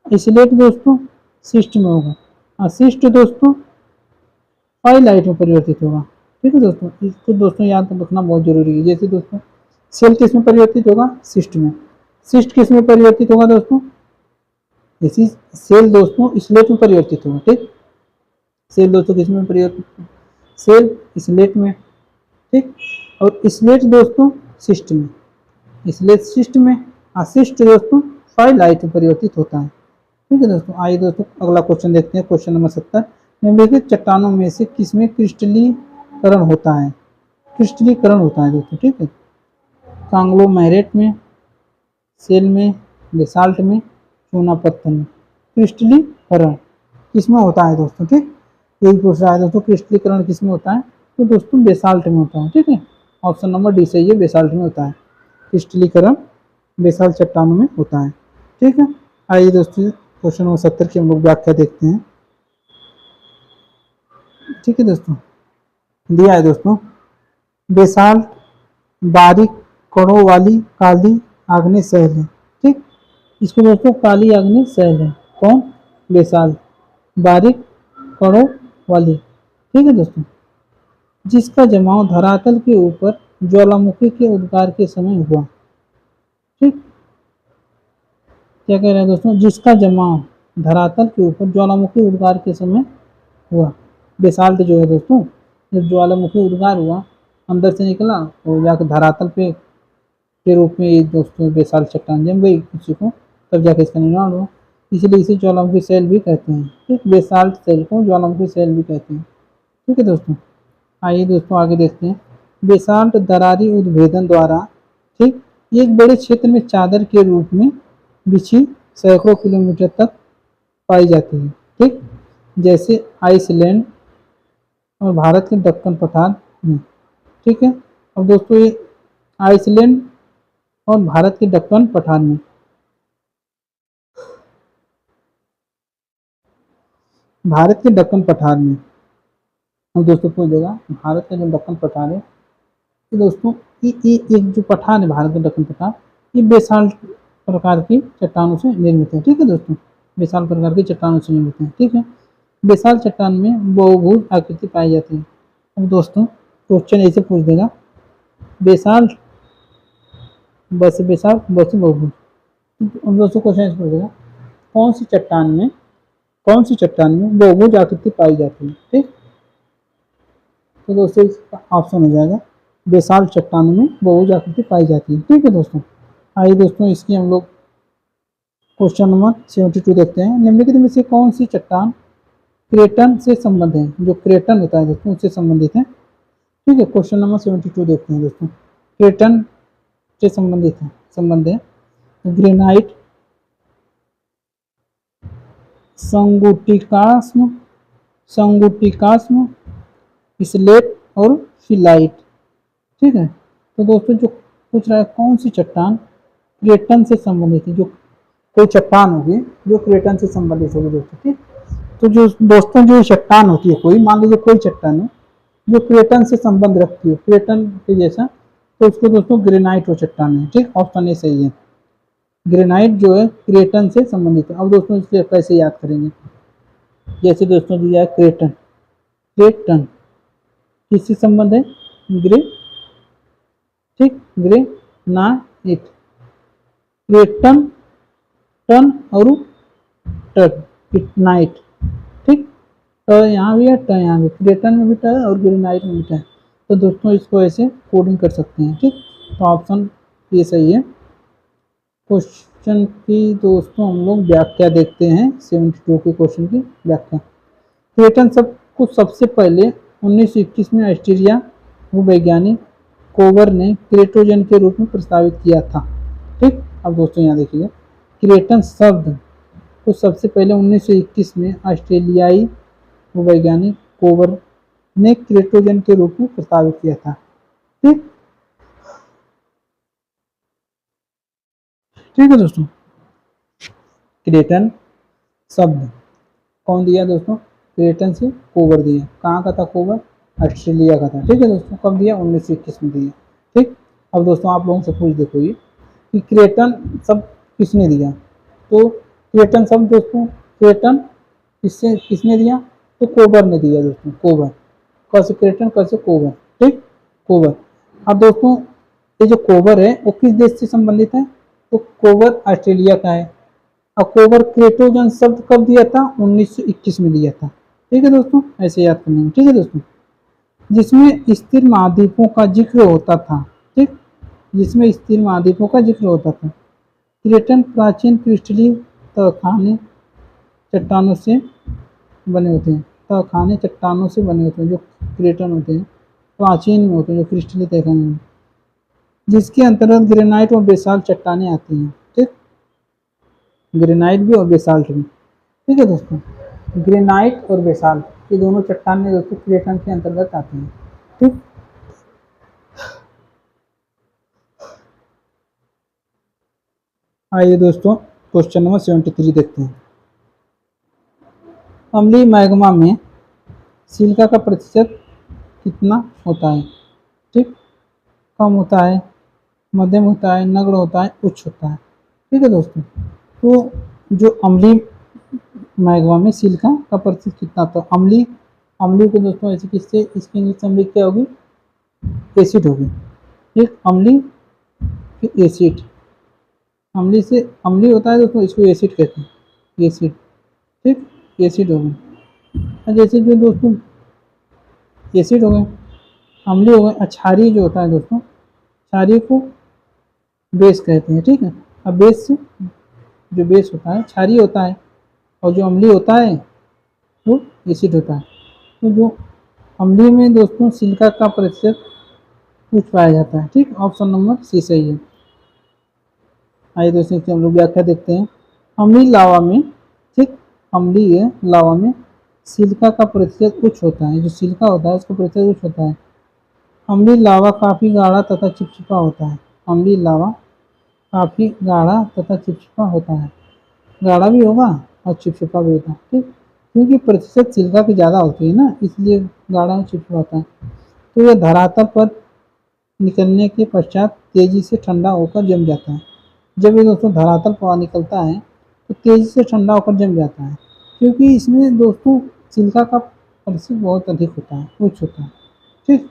[SPEAKER 1] स्लेट दोस्तों सिस्ट में होगा, और सिस्ट दोस्तों हाईलाइट में परिवर्तित होगा। ठीक है दोस्तों, इसको दोस्तों याद रखना बहुत जरूरी है। जैसे दोस्तों सेल किस में परिवर्तित होगा, सिस्ट में। सिस्ट किस में परिवर्तित होगा दोस्तों, इसी सेल दोस्तों स्लेट में परिवर्तित होगा। ठीक, सेल दोस्तों किस में परिवर्तित, सेल स्लेट में। ठीक, और स्लेट दोस्तों सिस्ट में, स्लेट सिस्ट में, सिस्ट दोस्तों हाईलाइट में परिवर्तित होता है। ठीक है दोस्तों। आइए दोस्तों अगला क्वेश्चन देखते हैं, क्वेश्चन नंबर 70। निम्नलिखित चट्टानों में से किसमें क्रिस्टलीकरण होता है, क्रिस्टलीकरण होता है दोस्तों। ठीक है, कांग्लोमेरेट में, सेल में, बेसाल्ट में, चूना पत्थर में। क्रिस्टलीकरण किसमें होता है दोस्तों। ठीक, यही पूछ रहा है दोस्तों, क्रिस्टलीकरण किसमें होता है, तो दोस्तों बेसाल्ट में होता है। ठीक है, ऑप्शन नंबर डी सही है, बेसाल्ट में होता है क्रिस्टलीकरण, बेसाल्ट चट्टानों में होता है। ठीक है, आइए दोस्तों क्वेश्चन नंबर 70 की हम लोग व्याख्या देखते हैं। ठीक है दोस्तों, दिया है दोस्तों बेसाल्ट बारीक कणों वाली काली आग्नेय शैल है। ठीक, इसको दोस्तों काली आग्नेय शैल है, कौन, बेसाल्ट, बारीक कणों वाली। ठीक है दोस्तों, जिसका जमाव धरातल के ऊपर ज्वालामुखी के उद्गार के समय हुआ। ठीक, क्या कह रहे हैं दोस्तों, जिसका जमाव धरातल के ऊपर ज्वालामुखी उद्गार के समय हुआ। बेसाल्ट जो है दोस्तों, जब ज्वालामुखी उद्गार हुआ, अंदर से निकला और जाकर धरातल पे के रूप में ये दोस्तों बेसाल्ट चट्टान जम गई किसी को, तब जाकर इसका निर्माण हुआ। इसलिए इसे ज्वालामुखी शैल भी कहते हैं। ठीक, बेसाल्ट शैल को ज्वालामुखी शैल भी कहते हैं। ठीक है दोस्तों, आइए दोस्तों आगे देखते हैं। बेसाल्ट दरारी उद्भेदन द्वारा, ठीक, एक बड़े क्षेत्र में चादर के रूप में बिछी सैकड़ों किलोमीटर तक पाई जाती है। ठीक, जैसे आइसलैंड और भारत के दक्कन पठार में। ठीक है, अब दोस्तों ये आइसलैंड और भारत के दक्कन पठार में, भारत के दक्कन पठार में, अब दोस्तों पूछ देगा भारत का जो दक्कन पठार है, तो दोस्तों ये एक जो पठार है भारत का दक्कन पठार, ये बेसाल्ट प्रकार की चट्टानों से निर्मित है। ठीक है दोस्तों, बेसाल्ट प्रकार की चट्टानों से निर्मित है। ठीक है, बेसाल्ट चट्टान में बहुभुज आकृति पाई जाती है। अब दोस्तों क्वेश्चन ऐसे पूछ देगा, बेसाल्ट बेसाल्ट बस बहुभुज। अब दोस्तों क्वेश्चन ऐसे पूछ देगा, कौन सी चट्टान में बहुभुज आकृति पाई जाती है। ठीक, तो दोस्तों इसका ऑप्शन हो जाएगा बेसाल्ट चट्टानों में बहुभुज आकृति पाई जाती है। ठीक है दोस्तों, आइए दोस्तों इसकी हम लोग क्वेश्चन नंबर 72 देखते हैं। निम्नलिखित में से कौन सी चट्टान क्रेटन से संबंध है। जो क्रेटन होता है दोस्तों उससे संबंधित है। ठीक है, क्वेश्चन नंबर 72 देखते हैं दोस्तों। क्रेटन से संबंध है ग्रेनाइट, संगुटिकास्म, स्लेट और फिलाइट। ठीक है, तो दोस्तों जो पूछ रहा है कौन सी चट्टान क्रेटन से संबंधित है, जो कोई चट्टान होगी जो क्रेटन से संबंधित होगी दोस्तों। ठीक, तो जो दोस्तों जो चट्टान होती है, कोई मान लीजिए कोई चट्टान है जो क्रेटन से संबंध रखती है, क्रेटन के जैसा, तो उसको दोस्तों ग्रेनाइट वो चट्टान है। ठीक, ऑप्शन ए सही है, ग्रेनाइट जो है क्रेटन से संबंधित है। अब दोस्तों इसलिए कैसे याद करेंगे, जैसे दोस्तों दिया है क्रेटन, क्रेटन किससे संबंध है, ग्रेनाइट, क्रेटन, टन और नाइट। ठीक, तो यहाँ भी है, ट यहाँ भी, क्रेटन में भी ट है और ग्रेनाइट में भी ट है। तो दोस्तों इसको ऐसे कोडिंग कर सकते हैं। ठीक, तो ऑप्शन ये सही है। क्वेश्चन की दोस्तों हम लोग व्याख्या देखते हैं। 72 के क्वेश्चन की व्याख्या। क्रेटन सब को सबसे पहले 1921 में ऑस्ट्रेलिया भूवैज्ञानिक कोवर ने क्रेटोजन के रूप में प्रस्तावित किया था। ठीक, अब दोस्तों यहाँ देखिए, क्रेटन शब्द तो सबसे पहले 1921 में ऑस्ट्रेलियाई भूवैज्ञानिक कोवर ने क्रेटोजन के रूप में प्रस्तावित किया था। ठीक, ठीक है दोस्तों, क्रेटन शब्द कौन दिया दोस्तों, क्रेटन से कोवर दिया। कहाँ का था कोवर, ऑस्ट्रेलिया का था। ठीक है दोस्तों, कब दिया, 1921 में दिया। ठीक, अब दोस्तों आप लोगों से पूछ देखो ये कि क्रेटन शब्द किसने दिया, तो क्रेटन शब्द दोस्तों, क्रेटन किसने दिया, तो कोवर ने दिया दोस्तों, कोवर। कैसे क्रेटन, कैसे कोवर। ठीक, कोवर। अब दोस्तों ये जो कोवर है वो किस देश से संबंधित है, तो कोवर ऑस्ट्रेलिया का है। और कोवर क्रेटोजन शब्द कब दिया था, 1921 में दिया था। ठीक है दोस्तों, ऐसे याद करना है। ठीक है दोस्तों, जिसमें स्थिर महाद्वीपों का जिक्र होता था। ठीक, जिसमें स्थिर महाद्वीपों का जिक्र होता था। क्रेटन प्राचीन क्रिस्टलीय तहखाने चट्टानों से बने होते हैं, तहखाने चट्टानों से बने होते हैं। जो क्रेटन होते हैं प्राचीन में होते हैं, जो क्रिस्टलीय तहखाने में, जिसके अंतर्गत ग्रेनाइट और बेसाल्ट चट्टानें आती हैं। ठीक, ग्रेनाइट भी और बेसाल्ट भी। ठीक है दोस्तों, ग्रेनाइट और बेसाल्ट ये दोनों चट्टानें दोस्तों क्रेटन के अंतर्गत आती हैं। ठीक, आइए दोस्तों क्वेश्चन नंबर 73 देखते हैं। अम्लीय मैग्मा में सिलिका का प्रतिशत कितना होता है। ठीक, कम होता है, मध्यम होता है, नगण्य होता है, उच्च होता है। ठीक है दोस्तों, तो जो अम्लीय मैग्मा में सिलिका का प्रतिशत कितना था, अम्लीय को दोस्तों ऐसे किससे, इसकी इंग्लिश अम्लीय क्या होगी, एसिड होगी। ठीक, अम्लीय फिर एसिड, अम्लीय से अम्लीय होता है दोस्तों, इसको एसिड कहते हैं, एसिड। ठीक, एसिड हो गए। जैसे जो दोस्तों एसिड हो गए, अम्लीय हो गए। क्षारीय जो होता है दोस्तों, क्षारीय को बेस कहते हैं। ठीक है, अब बेस से जो बेस होता है क्षारीय होता है, और जो अम्लीय होता है वो एसिड होता है। तो जो अम्लीय में दोस्तों सिलिका का प्रतिशत उच्च पाया जाता है। ठीक, ऑप्शन नंबर सी सही है। आइए दोस्तों हम लोग व्याख्या देखते हैं। अम्लीय लावा में, ठीक, अम्लीय लावा में सिलिका का प्रतिशत उच्च होता है। जो सिलिका होता है उसका प्रतिशत उच्च होता है। अम्लीय लावा काफ़ी गाढ़ा तथा चिपचिपा होता है। अम्लीय लावा काफ़ी गाढ़ा तथा चिपचिपा होता है। गाढ़ा भी होगा और चिपचिपा भी होता है। ठीक, क्योंकि प्रतिशत सिलिका की ज़्यादा होती है ना, इसलिए गाढ़ा और चिपचिपा होता है। तो यह धरातल पर निकलने के पश्चात तेज़ी से ठंडा होकर जम जाता है। जब ये दोस्तों धरातल पर निकलता है तो तेज़ी से ठंडा होकर जम जाता है, क्योंकि इसमें दोस्तों सिलिका का प्रतिशत बहुत अधिक होता है, उच्च होता है। ठीक,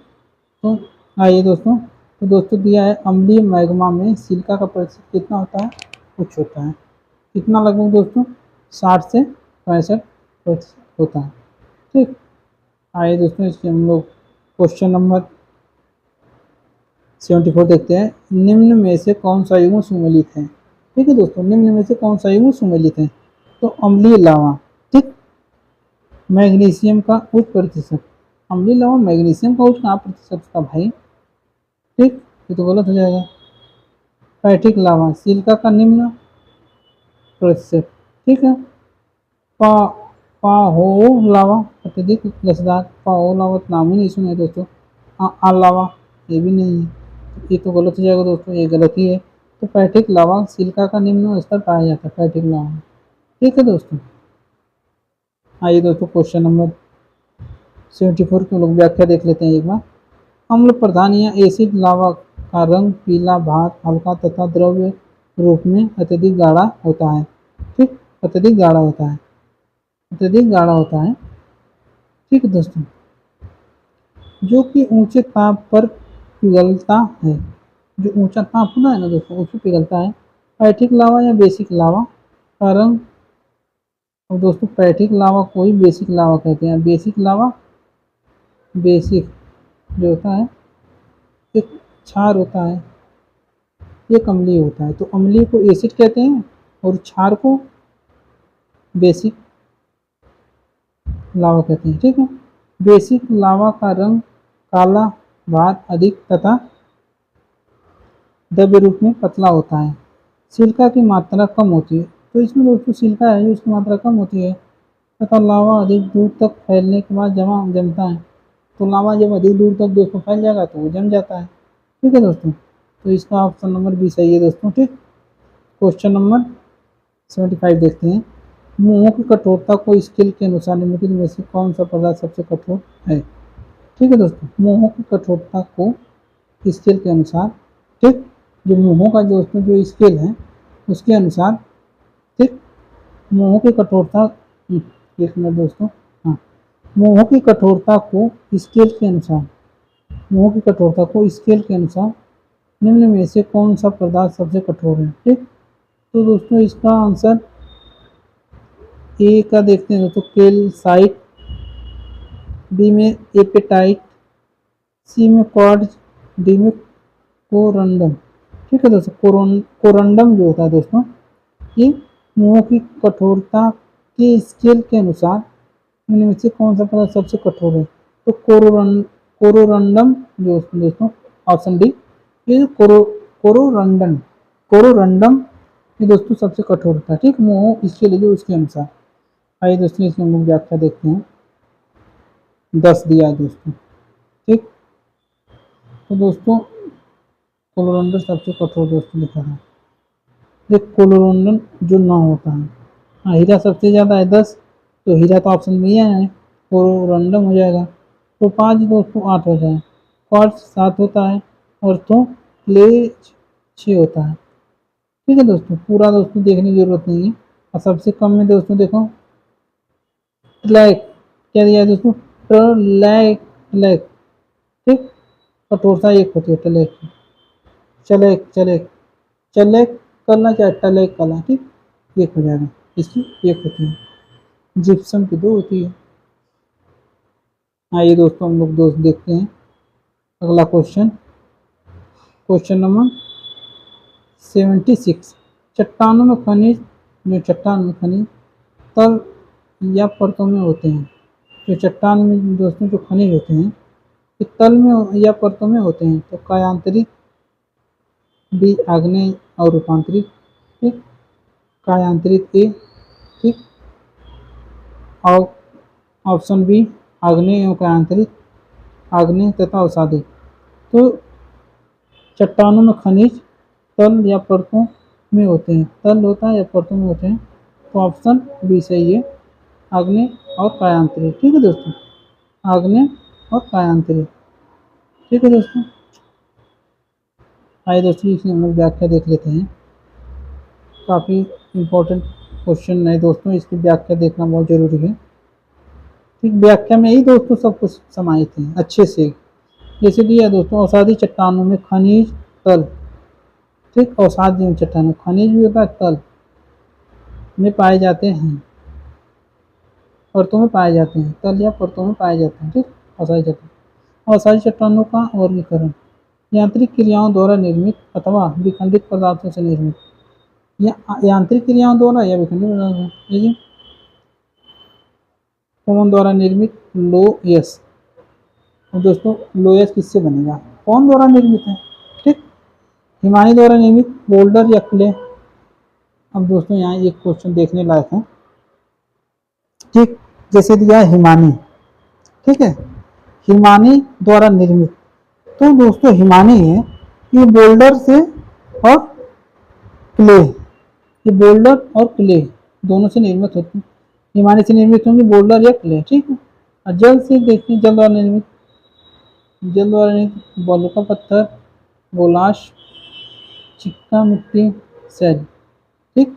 [SPEAKER 1] तो आइए दोस्तों, तो दोस्तों दिया है अम्लीय मैग्मा में सिलिका का प्रतिशत कितना होता है, उच्च होता है। कितना लगभग दोस्तों, 60 से 65% होता है। ठीक, आइए दोस्तों इसके हम लोग क्वेश्चन नंबर 74 देखते हैं। निम्न में से कौन सा युग्म सुमेलित है। ठीक है दोस्तों, निम्न में से कौन सा युग्म सुमेलित है। तो अम्लीय लावा, ठीक, मैग्नीशियम का उच्च प्रतिशत। अम्लीय लावा मैग्नीशियम का उच्च कहाँ प्रतिशत का भाई। ठीक, ये तो गलत हो जाएगा। पैठिक लावा सिलिका का निम्न प्रतिशत। ठीक है, पा पाहो लावा अत्यधिक रसदार। पाहो लावा नाम ही नहीं सुना है दोस्तों। लावा ये भी नहीं है, ये तो गलत हो जाएगा दोस्तों, ये गलत ही है। तो पैठिक लावा सिलिका का निम्न स्तर पाया जाता है, पैठिक लावा। ठीक है दोस्तों, आइए दोस्तों क्वेश्चन नंबर 74 की लोग व्याख्या देख लेते हैं एक बार। अम्ल प्रधान या एसिड लावा का रंग पीला, भात हल्का तथा द्रव्य रूप में अत्यधिक गाढ़ा होता है। ठीक, अत्यधिक गाढ़ा होता है, अत्यधिक गाढ़ा होता है। ठीक है दोस्तों, जो कि ऊंचे ताप पर पिघलता है। जो ऊंचा ताप होता है ना दोस्तों, उस पर पिघलता है। पैठिक लावा या बेसिक लावा का रंग, और दोस्तों पैठिक लावा को ही बेसिक लावा कहते हैं। बेसिक लावा, बेसिक जो होता है एक क्षार होता है, एक अम्लीय होता है। तो अम्लीय को एसिड कहते हैं और क्षार को बेसिक लावा कहते हैं। ठीक है, बेसिक लावा का रंग काला, भात अधिक तथा द्रव्य रूप में पतला होता है। सिलिका की मात्रा कम होती है। तो इसमें दोस्तों सिलिका है, उसकी मात्रा कम होती है तथा लावा अधिक दूर तक फैलने के बाद जमता है। तो लावा जब अधिक दूर तक दोस्तों फैल जाएगा तो वो जम जाता है। ठीक है दोस्तों, तो इसका ऑप्शन नंबर बी सही है दोस्तों। ठीक, क्वेश्चन नंबर 75 देखते हैं। मुंहों की कठोरता को स्केल के अनुसार निम्नलिखित में से कौन सा पदार्थ सबसे कठोर है। ठीक है दोस्तों, मुंहों की कठोरता को स्केल के अनुसार, ठीक, जो मुंहों का दोस्तों जो स्केल है उसके अनुसार, ठीक, मुंहों की कठोरता, एक मिनट दोस्तों, हाँ, मुंहों की कठोरता को स्केल के अनुसार, मुंहों की कठोरता को स्केल के अनुसार निम्न में से कौन सा पदार्थ सबसे कठोर है। ठीक, तो दोस्तों इसका आंसर ए का देखते हैं दोस्तों, कैल्साइट, बी में एपेटाइट, सी में क्वार्ट्ज, डी में कोरंडम। ठीक है दोस्तों, कोरंडम जो होता है दोस्तों, ये मुंहों की कठोरता के स्केल के अनुसार इनमें से कौन सा पदार्थ सबसे कठोर है। तो कोरोरंडम जो दोस्तों, ऑप्शन डी, ये कोरोरंडम ये दोस्तों सबसे कठोर होता है। ठीक, मुंह स्केल जो उसके अनुसार। आइए दोस्तों इसमें हम लोग व्याख्या देखते हैं। 10 दिया है दोस्तों। ठीक, तो दोस्तों कोलोरंडन सबसे कठोर दोस्तों लिखा है। देख कोलोरंडन जो 9 होता है, हाँ हीरा सबसे ज़्यादा है 10, तो हीरा तो ऑप्शन में ही है, कोलोरंडम हो जाएगा। तो 5 दोस्तों 8 हो जाए, क्वार्ट्ज 7 होता है और तो क्लेज 6 होता है। ठीक है दोस्तों, पूरा दोस्तों देखने की जरूरत नहीं है। और सबसे कम में दोस्तों देखो ट्लैक, क्या दिया है दोस्तों, ट्लैक। ठीक, कठोरता 1 होती है ट्लैक की। चलेक करना चाहे टलेक करना, ठीक, 1 हो जाएगा, इसकी 1 होती है। जिप्सम की 2 होती है। आइए दोस्तों हम लोग दोस्त देखते हैं अगला क्वेश्चन, क्वेश्चन नंबर 76। चट्टानों में खनिज, जो चट्टान में खनिज तल या परतों में होते हैं। जो चट्टान में दोस्तों जो खनिज होते हैं ये तल में या परतों में होते हैं। तो कायांतरित, बी आग्नेय और रूपांतरित, ठीक, कायांतरित ए, ठीक, और ऑप्शन बी आग्नेय एवं कायांतरित, आग्नेय तथा अवसादी। तो चट्टानों में खनिज तल या परतों में होते हैं, तल होता है या परतों में होते हैं। तो ऑप्शन बी सही है, आग्नेय और कायांतरित। ठीक है दोस्तों, आग्नेय और कायांतरित। ठीक है दोस्तों, आइए दोस्तों इसमें हम लोग व्याख्या देख लेते हैं। काफ़ी इम्पोर्टेंट क्वेश्चन है दोस्तों, इसकी व्याख्या देखना बहुत ज़रूरी है। ठीक, व्याख्या में ही दोस्तों सब कुछ समाहित है अच्छे से। जैसे दिया दोस्तों, अवसादी चट्टानों में खनिज तल, ठीक, अवसादी चट्टानों खनिज भी होता है, तल में पाए जाते हैं, परतों में पाए जाते हैं, तल या परतों में पाए जाते हैं, ठीक। अवसादी चट्टान, अवसादी चट्टानों का वर्गीकरण यांत्रिक क्रियाओं द्वारा निर्मित अथवा विखंडित पदार्थों से निर्मित, या यांत्रिक क्रियाओं द्वारा या विखंडित पदार्थों, देखिए कौन द्वारा निर्मित, लोयस। और दोस्तों लोयस किससे बनेगा, कौन द्वारा निर्मित है, ठीक, हिमानी द्वारा निर्मित, बोल्डर या क्ले। अब दोस्तों यहाँ एक क्वेश्चन देखने लायक है, ठीक, जैसे दिया है हिमानी, ठीक है, हिमानी द्वारा निर्मित, तो दोस्तों हिमानी है ये बोल्डर से और क्ले, ये बोल्डर और क्ले दोनों से निर्मित होती है, हिमानी से निर्मित होंगे बोल्डर या क्ले, ठीक है। और जल से देखिए, जल द्वारा निर्मित, जल द्वारा निर्मित बालू का पत्थर, गोलाश, चिक्का मिट्टी, सेल, ठीक,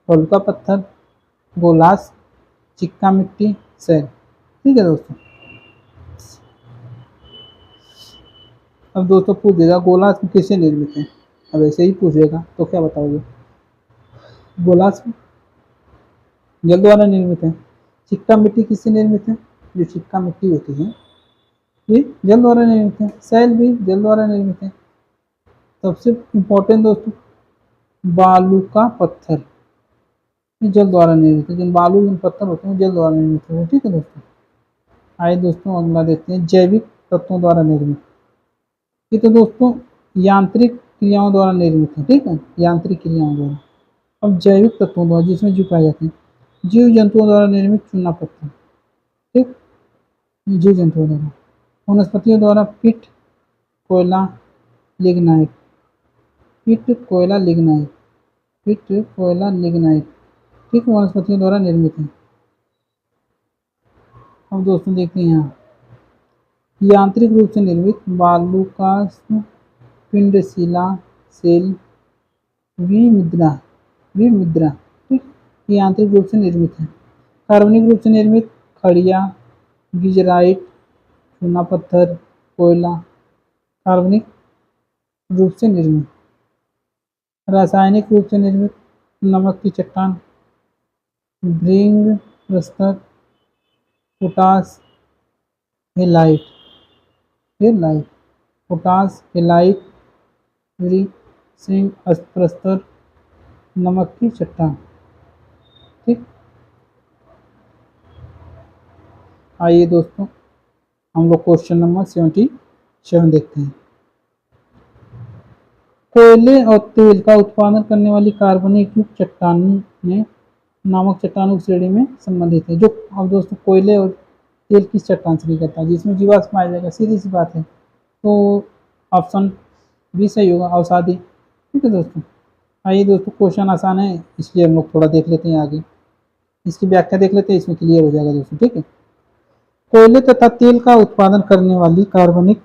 [SPEAKER 1] बालू का पत्थर, गोलाश, चिक्का मिट्टी, सेल, ठीक है दोस्तों। अब दोस्तों पूछ देगा गोलाश किससे निर्मित है, अब ऐसे ही पूछेगा तो क्या बताओगे, गोलाश जल द्वारा निर्मित है। चिक्का मिट्टी किससे निर्मित है, जो चिक्का मिट्टी होती है ये जल द्वारा निर्मित है। सेल भी जल द्वारा निर्मित है। सबसे इम्पोर्टेंट दोस्तों बालू का पत्थर जल द्वारा निर्मित है, जिन बालू जिन पत्थर होते हैं जल द्वारा निर्मित है, ठीक है दोस्तों। आइए दोस्तों अगला देखते हैं, जैविक तत्वों द्वारा निर्मित, ये तो दोस्तों यांत्रिक क्रियाओं द्वारा निर्मित है, ठीक है, यांत्रिक क्रियाओं द्वारा। अब जैविक तत्वों द्वारा जिसमें जीव पाए जाते हैं, जीव जंतुओं द्वारा निर्मित चूना पत्थर, ठीक, जीव जंतुओं द्वारा। वनस्पतियों द्वारा पिट, कोयला, लिग्नाइट, पिट, कोयला, लिग्नाइट, पिट, कोयला, लिग्नाइट, ठीक, वनस्पतियों द्वारा निर्मित है। अब दोस्तों देखते हैं यहाँ यांत्रिक रूप से निर्मित, बालू का पिंड, शिला, सेल, विमुद्रा, विमुद्रा, ठीक, यांत्रिक रूप से निर्मित है। कार्बनिक रूप से निर्मित, खड़िया, गिजराइट, चूना पत्थर, कोयला, कार्बनिक रूप से निर्मित। रासायनिक रूप से निर्मित, नमक की चट्टान, भृंग प्रस्तर, potash, halite, halite, potash, halite, सिंह प्रस्तर, नमक की चट्टान, ठीक। आइए दोस्तों हम लोग क्वेश्चन नंबर 77 देखते हैं। कोयले और तेल का उत्पादन करने वाली कार्बनिक युक्त चट्टानों में नामक चट्टानों की श्रेणी में संबंधित है। जो अब दोस्तों कोयले और तेल किस चट्टान से करता है, जिसमें जीवाश्म पाया जाएगा, सीधी सी बात है, तो ऑप्शन बी सही होगा, अवसादी, ठीक है दोस्तों। आइए दोस्तों क्वेश्चन आसान है इसलिए हम लोग थोड़ा देख लेते हैं आगे, इसकी व्याख्या देख लेते हैं, इसमें क्लियर हो जाएगा दोस्तों, ठीक है। कोयले तथा तेल का उत्पादन करने वाली कार्बनिक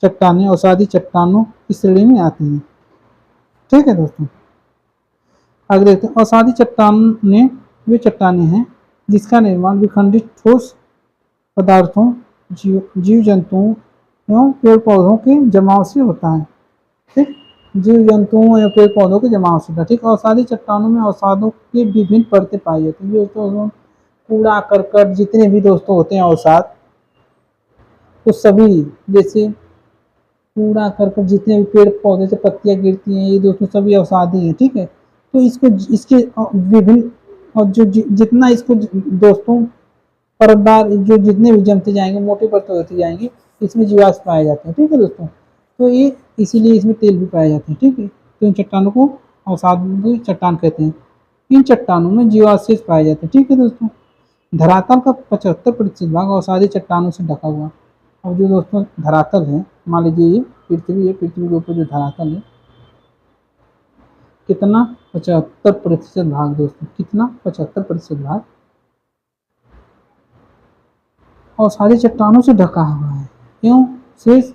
[SPEAKER 1] चट्टानें अवसादी चट्टानों की श्रेणी में आती हैं, ठीक है दोस्तों। आगे देखते हैं, अवसादी चट्टानें वे चट्टानें हैं जिसका निर्माण विखंडित ठोस पदार्थों, जीव जंतुओं एवं पेड़ पौधों के जमाव से होता है, ठीक, जीव जंतुओं या पेड़ पौधों के जमाव से होता है, ठीक। अवसादी चट्टानों में अवसादों की विभिन्न परतें पाई जाती हैं। दोस्तों कूड़ा करकट जितने भी दोस्तों होते हैं अवसाद, तो सभी जैसे कूड़ा करकट जितने भी पेड़ पौधे से पत्तियां गिरती हैं, ये दोस्तों सभी अवसादी हैं, ठीक है। तो इसको इसके विभिन्न और जो जितना इसको दोस्तों परतदार जो जितने भी जमते जाएंगे, मोटे परतें होती जाएंगी, इसमें जीवाश्म पाए जाते हैं, ठीक है दोस्तों। तो ये इसीलिए इसमें तेल भी पाए जाते हैं, ठीक है। तो इन चट्टानों को अवसादी चट्टान कहते हैं। इन चट्टानों में जीवावशेष पाए जाते हैं, ठीक है दोस्तों। धरातल का 75% भाग अवसादी चट्टानों से ढका हुआ। अब जो दोस्तों धरातल है, मान लीजिए ये पृथ्वी है, पृथ्वी के ऊपर जो धरातल है कितना 75% भाग दोस्तों, कितना 75% भाग अवसादी चट्टानों से ढका हुआ है, एवं शेष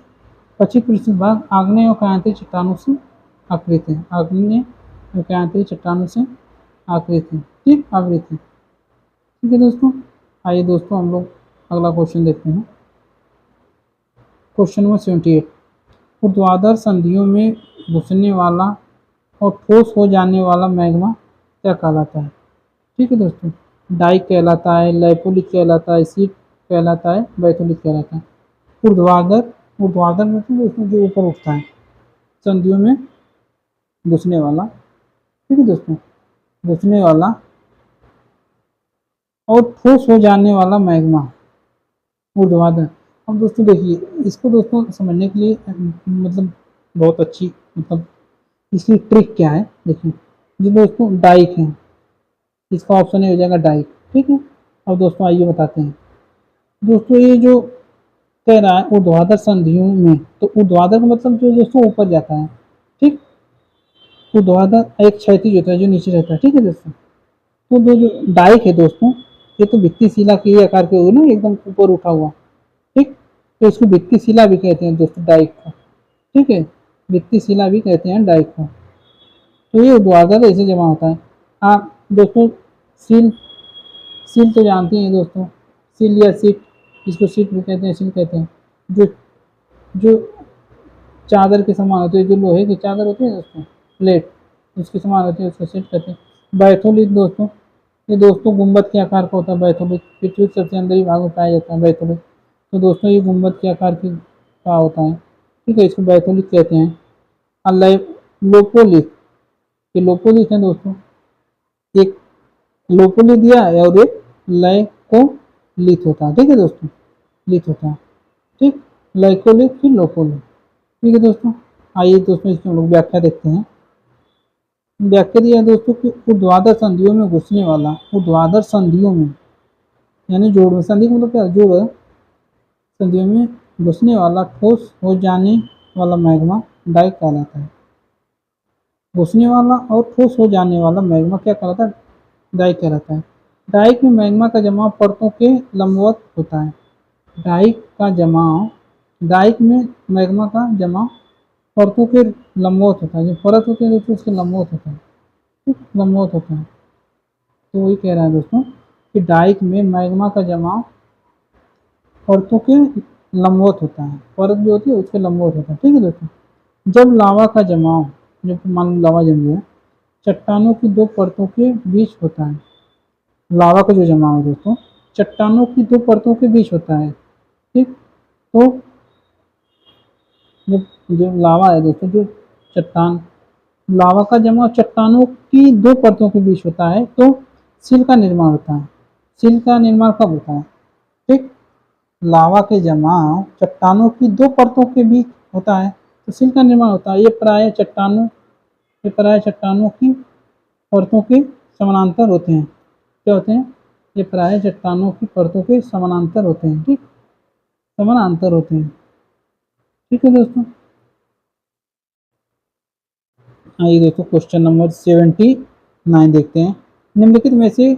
[SPEAKER 1] 25% भाग आग्नेय और कायांतरिक चट्टानों से आवृत है, आग्नेय और कायांतरिक चट्टानों से आवृत है, ठीक, आवृत है, ठीक है दोस्तों। आइए दोस्तों हम लोग अगला क्वेश्चन देखते हैं। क्वेश्चन नंबर 78, ऊर्ध्वाधर संधियों में घुसने वाला और ठोस हो जाने वाला मैग्मा क्या कहलाता है? ठीक है दोस्तों, डाइक कहलाता है, लैपोलिक कहलाता है, सीट कहलाता है, बैथोलिक कहलाता है। ऊर्ध्वाधर, ऊर्ध्वाधर मतलब उसमें जो ऊपर उठता है, संधियों में घुसने वाला, ठीक है दोस्तों, घुसने वाला और ठोस हो जाने वाला मैग्मा, ऊर्ध्वाधर। अब दोस्तों देखिए, इसको दोस्तों समझने के लिए मतलब बहुत अच्छी मतलब इसकी ट्रिक क्या है देखिए। जो दोस्तों डाइक है, इसका ऑप्शन हो जाएगा डाइक, ठीक है। अब दोस्तों आइए बताते हैं दोस्तों, ये जो कह रहा है ऊर्ध्वाधर संधियों में, तो ऊर्ध्वाधर का मतलब जो दोस्तों ऊपर जाता है, ठीक। ऊर्ध्वाधर एक क्षैतिज होता है जो नीचे रहता है, ठीक है दोस्तों। तो जो डाइक है दोस्तों, ये तो भित्ति शिला के आकार के होगा ना, एकदम ऊपर उठा हुआ, ठीक। तो इसको भित्ति शिला भी कहते हैं दोस्तों, डाइक को, ठीक है। भित्ति शिला भी कहते हैं डाइक को। तो ये ऊर्ध्वाधर ऐसे जमा होता है। आप दोस्तों सील, सील तो जानते हैं दोस्तों, सील या सीट, इसको सीट भी कहते हैं, सील कहते हैं। जो जो चादर के समान होती है, जो लोहे की चादर होती है दोस्तों, प्लेट उसके समान होती है, उसको सीट कहते हैं। बैथोलिक दोस्तों, ये दोस्तों गुंबद के आकार का होता है बैथोलिक, पृथ्वी के सबसे अंदर ही भाग में पाया जाता है बैथोलिक। तो दोस्तों ये गुंबद के आकार का होता है, ठीक है, इसको बैथोलिक कहते हैं। लोपोलिक, ये लोपोलिक है दोस्तों, एक लोपोलिक दिया है और एक लय को लिथ होता है, ठीक है दोस्तों, लिथ होता है, ठीक। लाइकोलिक फिर लोपोलिक, ठीक है दोस्तों। आइए दोस्तों इसकी हम लोग व्याख्या देखते हैं। व्याख्या दिया है दोस्तों कि ऊर्ध्वाधर संधियों में घुसने वाला, ऊर्ध्वाधर संधियों में यानी जोड़ में, संधि मतलब क्या, जोड़ है, संधियों में घुसने वाला ठोस हो जाने वाला मैग्मा डाइक कहलाता है। घुसने वाला और ठोस हो जाने वाला मैग्मा क्या कहलाता है? डाइक कहलाता है। डाइक में मैग्मा का जमाव परतों के लंबवत होता है। डाइक का जमाव, डाइक में मैग्मा का जमाव परतों के लंबवत होता है। जो परत होते हैं दोस्तों उसके लंबवत होता है, ठीक, लंबवत होता है। तो वही कह रहा है दोस्तों कि डाइक में मैग्मा का जमाव परतों के लंबवत होता है, परत जो होती है उसके लंबवत होता है, ठीक है दोस्तों। जब लावा का जमाव, जब मान लो लावा जम गया, चट्टानों की दो परतों के बीच होता है। लावा का जो जमाव है दोस्तों, चट्टानों की दो परतों के बीच होता है, ठीक। तो जो लावा है दोस्तों, जो चट्टान, लावा का जमाव चट्टानों की दो परतों के बीच होता है, तो सिल का निर्माण होता है। सिल का निर्माण कब होता है? ठीक, लावा के जमाव चट्टानों की दो परतों के बीच होता है तो सिल का निर्माण होता है। ये प्राय चट्टानों की परतों के समानांतर होते हैं। क्या होते हैं? ये प्राय चट्टानों की परतों के समानांतर होते हैं, ठीक, समानांतर होते हैं, ठीक है दोस्तों। आइए दोस्तों क्वेश्चन नंबर 79 देखते हैं। निम्नलिखित में से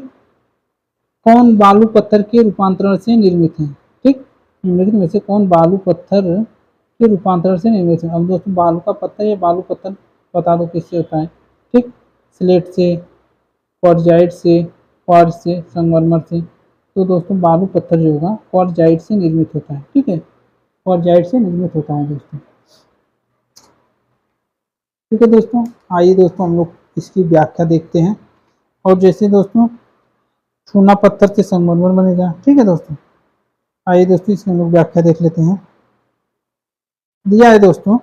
[SPEAKER 1] कौन बालू पत्थर के रूपांतरण से निर्मित है? ठीक, निम्नलिखित में से कौन बालू पत्थर के रूपांतरण से निर्मित है? अब दोस्तों बालू का पत्थर या बालू पत्थर बता दो किससे होता है? ठीक, स्लेट से, क्वार्टजाइट से, क्वार्ट्ज से, संगमरमर से। तो दोस्तों बालू पत्थर जो होगा क्वार्टजाइट से निर्मित होता है, ठीक है, क्वार्टजाइट से निर्मित होता है दोस्तों, ठीक है दोस्तों। आइए दोस्तों हम लोग इसकी व्याख्या देखते हैं। और जैसे दोस्तों चूना पत्थर से संगमरमर बनेगा, ठीक है दोस्तों। आइए दोस्तों इसकी हम लोग व्याख्या देख लेते हैं। दिया है दोस्तों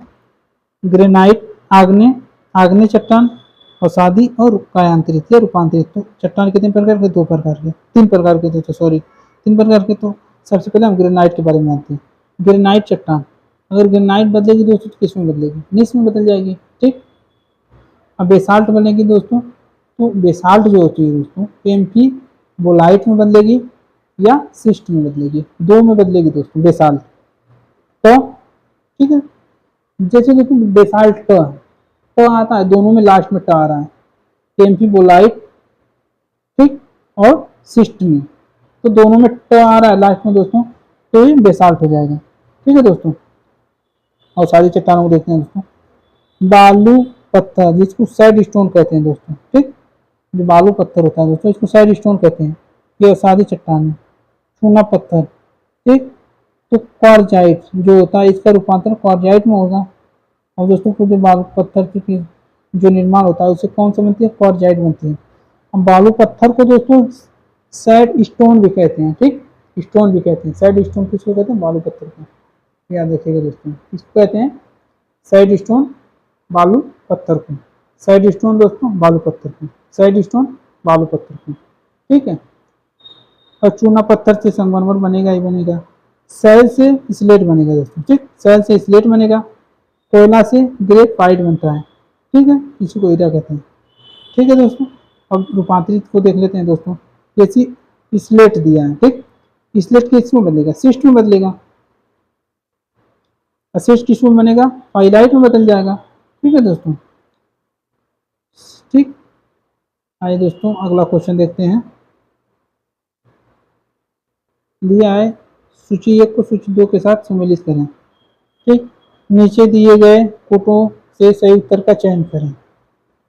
[SPEAKER 1] ग्रेनाइट, आग्नेय चट्टान, अवसादी और कायांतरित या रूपांतरित। तो चट्टान कितने प्रकार के? दो प्रकार के, तीन प्रकार के दोस्तों, सॉरी, तीन प्रकार के। तो सबसे पहले हम ग्रेनाइट के बारे में जानते हैं। ग्रेनाइट चट्टान, अगर ग्रेनाइट बदलेगी दोस्तों तो किस में बदलेगी? नीस में बदल जाएगी, ठीक। अब बेसाल्ट बनेगी दोस्तों, तो बेसाल्ट जो होती है दोस्तों एम्फी बोलाइट में बदलेगी या सिस्ट में बदलेगी, दो में बदलेगी दोस्तों बेसाल्ट। तो ठीक है, जैसे देखो बेसाल्ट ट आता है, दोनों में लास्ट में ट आ रहा है, एम्फी बोलाइट, ठीक, और सिस्ट में, तो दोनों में ट आ रहा है लास्ट में दोस्तों, तो ये बेसाल्ट हो जाएगा, ठीक है दोस्तों। और सारी चट्टानों को देखते हैं दोस्तों। बालू पत्थर जिसको सैड स्टोन कहते हैं दोस्तों, ठीक, जो बालू पत्थर होता है दोस्तों इसको सैड स्टोन कहते हैं, ये सादी चट्टान है। चूना पत्थर, ठीक। तो क्वार्जाइट जो होता है इसका रूपांतरण क्वार्जाइट में होगा। और दोस्तों को जो बालू पत्थर की जो निर्माण होता है उससे कौन सा बनती है, क्वार्जाइट बनती है। अब बालू पत्थर को दोस्तों सैड स्टोन भी कहते हैं, ठीक, स्टोन भी कहते हैं। सैड स्टोन किसको कहते हैं, बालू पत्थर को, याद रखिएगा दोस्तों, किसको कहते हैं, सैड स्टोन बालू पत्थर को। सैड स्टोन दोस्तों बालू पत्थर को, सैड स्टोन बालू पत्थर को, ठीक है। और चूना पत्थर से संगमरमर बनेगा ही बनेगा। सैल से स्लेट बनेगा दोस्तों, ठीक, सैल से स्लेट बनेगा। कोयला से ग्रेफाइट बनता है, ठीक है, इसी को हीरा कहते हैं, ठीक है दोस्तों। अब रूपांतरित को देख लेते हैं दोस्तों। जैसी स्लेट दिया है, ठीक, स्लेट किसमें बदलेगा, सिस्ट में बदलेगा। असिस्ट किसमें बनेगा, पाइलाइट में बदल जाएगा, ठीक है दोस्तों, ठीक। आइए दोस्तों अगला क्वेश्चन देखते हैं। दिया है सूची 1 को सूची 2 के साथ सम्मिलित करें, ठीक। नीचे दिए गए कोटों से सही उत्तर का चयन करें।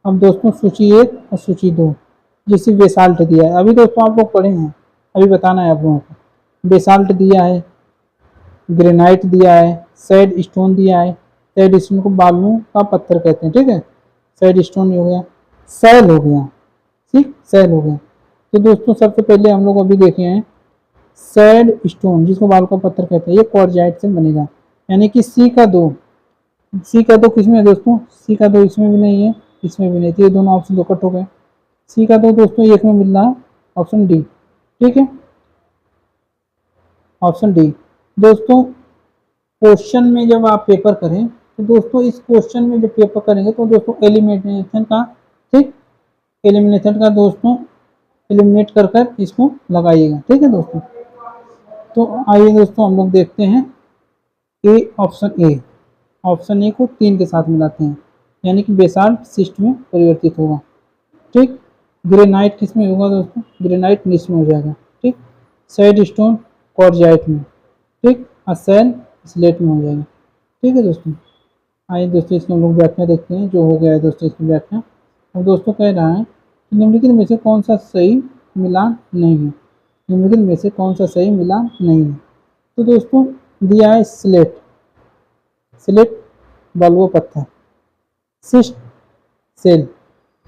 [SPEAKER 1] अब दोस्तों सूची 1 और सूची 2, जैसे बेसाल्ट दिया है, अभी दोस्तों आप लोग पढ़े हैं, अभी बताना है आप लोगों को। बेसाल्ट दिया है, ग्रेनाइट दिया है, सैड स्टोन दिया है। सैड स्टोन को बालू का पत्थर कहते हैं, ठीक है। सैड स्टोन हो गया, सैल हो गया, ठीक, सैल हो गया। तो दोस्तों सबसे पहले हम लोग अभी देखे हैं सैड स्टोन जिसको बालू का पत्थर कहते हैं, ये क्वार्जाइट से बनेगा। यानी कि सी का 2, सी का 2 किसमें है दोस्तों, सी का 2 इसमें भी नहीं है, इसमें भी नहीं, तो ये दोनों ऑप्शन दो कट हो गए। सी का 2 दोस्तों एक में मिल रहा है, ऑप्शन डी, ठीक है, ऑप्शन डी। दोस्तों क्वेश्चन में जब आप पेपर करें तो दोस्तों इस क्वेश्चन में जब पेपर करेंगे तो दोस्तों एलिमिनेशन का, ठीक, एलिमिनेशन का दोस्तों एलिमिनेट कर कर इसको लगाइएगा, ठीक है दोस्तों। तो आइए दोस्तों हम लोग देखते हैं ए, ऑप्शन ए को 3 के साथ मिलाते हैं, यानी कि बेसाल्ट सिस्ट में परिवर्तित होगा, ठीक। ग्रेनाइट किस में होगा दोस्तों, ग्रेनाइट नीच में हो जाएगा, ठीक। सैड स्टोन क्वार्जाइट में, ठीक, और सैल स्लेट में हो जाएगा, ठीक है दोस्तों। आइए दोस्तों इसकी हम लोग व्याख्या देखते हैं, जो हो गया है दोस्तों इसकी व्याख्या। और दोस्तों कह रहा है कि निम्नलिखित में से कौन सा सही मिलान नहीं है, निम्नलिखित में से कौन सा सही मिलान नहीं है। तो दोस्तों दिया है स्लेट, स्लेट बालुआ पत्थर, सिस्ट सेल,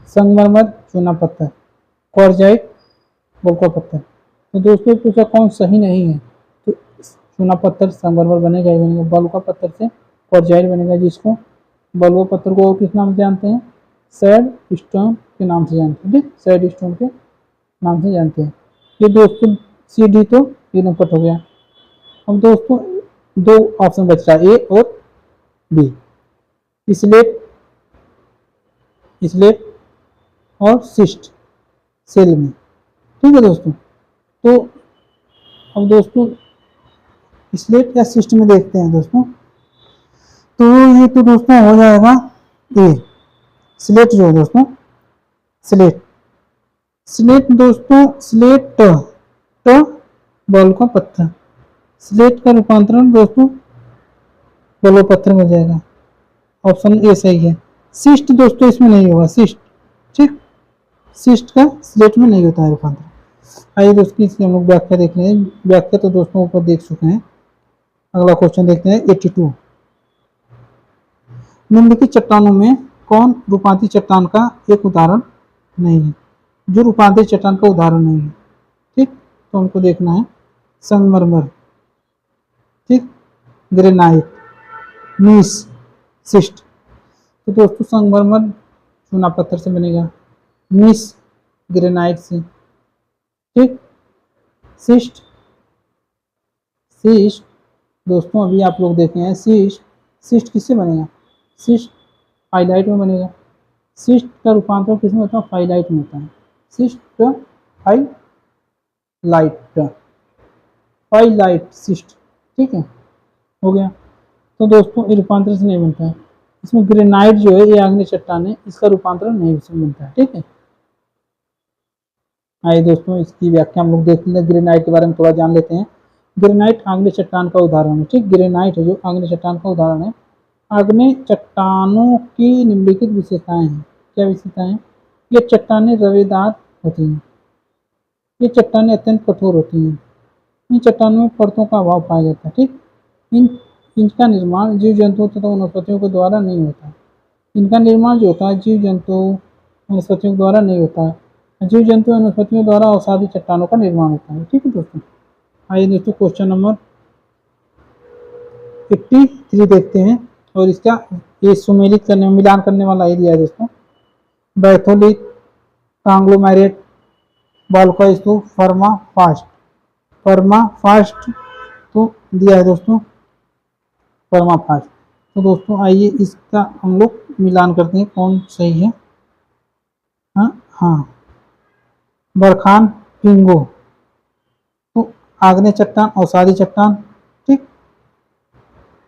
[SPEAKER 1] संगमरमर चूना पत्थर, क्वार्जाइट बलुआ पत्थर। तो दोस्तों पूछा कौन सही नहीं है, तो चूना पत्थर संगमरमर बनेगा ही बनेगा, बलुआ पत्थर से क्वार्जाइट बनेगा, जिसको बलुआ पत्थर को किस नाम से जानते हैं, सैड स्टोन के नाम से जानते हैं, ठीक, सैड स्टोन के नाम से जानते हैं। ये दोस्तों सी डी तो ये नंबर हो गया। अब दोस्तों 2 ऑप्शन बच रहा है, ए और बी, स्लेट, स्लेट और सिस्ट सेल में, ठीक है दोस्तों। तो अब दोस्तों स्लेट या सिस्ट में देखते हैं दोस्तों। तो ये तो दोस्तों हो जाएगा ए, स्लेट जो है दोस्तों, स्लेट, स्लेट दोस्तों, स्लेट तो बॉल का पत्थर, स्लेट का रूपांतरण दोस्तों बॉल पत्थर में जाएगा, ऑप्शन ए सही है। सिस्ट दोस्तों इसमें नहीं होगा, सिस्ट, ठीक, सिस्ट का स्लेट में नहीं होता है रूपांतरण। आइए दोस्तों इसकी हम लोग व्याख्या देख रहे हैं, व्याख्या तो दोस्तों ऊपर देख चुके हैं। अगला क्वेश्चन देखते हैं 82। निम्नलिखित चट्टानों में कौन रूपांतरित चट्टान का एक उदाहरण नहीं है, जो रूपांतरित चट्टान का उदाहरण नहीं है, ठीक। तो हमको देखना है संगमरमर, ठीक, ग्रेनाइट, नीस, सिस्ट। तो दोस्तों संगमरमर चूना पत्थर से बनेगा, नीस ग्रेनाइट से, ठीक, सिस्ट, सिस्ट दोस्तों अभी आप लोग देखे हैं, सिस्ट, सिस्ट किससे बनेगा, सिस्ट पाइलाइट में बनेगा। सिस्ट का रूपांतरण किसमें होता है, पाइलाइट में होता है, सिस्ट पाइलाइट, पाइलाइट सिस्ट, ठीक है, हो गया। तो दोस्तों ये रूपांतरण से नहीं बनता है, इसमें ग्रेनाइट जो है ये आग्नेय चट्टान है, इसका रूपांतरण नहीं बनता है, ठीक है। आइए दोस्तों इसकी व्याख्या हम लोग देख लेते हैं, ग्रेनाइट के बारे में थोड़ा जान लेते हैं। ग्रेनाइट आग्नेय चट्टान का उदाहरण है, ठीक, ग्रेनाइट है जो आग्नेय चट्टान का उदाहरण है। आग्नेय चट्टानों की निम्नलिखित विशेषताएं हैं, क्या विशेषताएं हैं, ये चट्टानें रवेदार होती हैं, ये चट्टानें अत्यंत कठोर होती हैं, इन चट्टानों में परतों का अभाव पाया जाता है। ठीक, इनका निर्माण जीव जंतुओं तथा वनस्पतियों के द्वारा नहीं होता। इनका निर्माण जो होता है जीव जंतुओं वनस्पतियों द्वारा नहीं होता है। जीव जंतु वनस्पतियों द्वारा अवसादी चट्टानों का निर्माण होता है। ठीक है दोस्तों, आइए दोस्तों क्वेश्चन नंबर 83 देखते हैं, और इसका ये सुमेलित करने मिलान करने वाला ही दिया है दोस्तों। बैथोलिथ, कांग्लोमेरेट, बालुका स्तूप, पर्माफ्रास्ट तो दिया है दोस्तों पर्माफ्रास्ट। तो दोस्तों आइए इसका हम लोग मिलान करते हैं कौन सही है। हाँ, बरखान पिंगो तो आग्नेय चट्टान, अवसादी चट्टान। ठीक,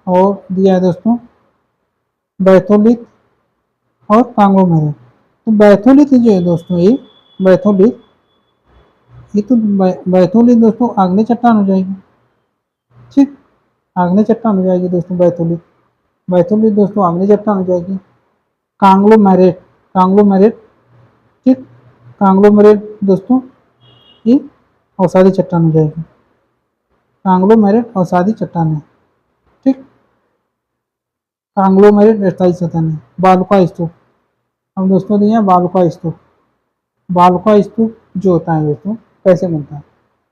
[SPEAKER 1] और दिया है दोस्तों बैथोलिथ और कांग्लोमेरेट। तो बैथोलिथ जो है दोस्तों, ये बैथोलिथ बैथोलिथ दोस्तों आग्नेय चट्टान हो जाएगी। ठीक, आग्नेय चट्टान हो जाएगी दोस्तों बैथोलिथ दोस्तों आग्नेय चट्टान हो जाएगी। कांग्लोमेरेट ठीक, कांग्लोमेरेट दोस्तों ये अवसादी चट्टान हो जाएगी। कांग्लोमेरेट अवसादी चट्टान है। ठीक, कांग्लोमेरेट अस्थायी चट्टान है। बालुका स्तूप, अब दोस्तों दिए बालुका स्तूप। बालुका स्तूप जो होता है दोस्तों कैसे बनता है,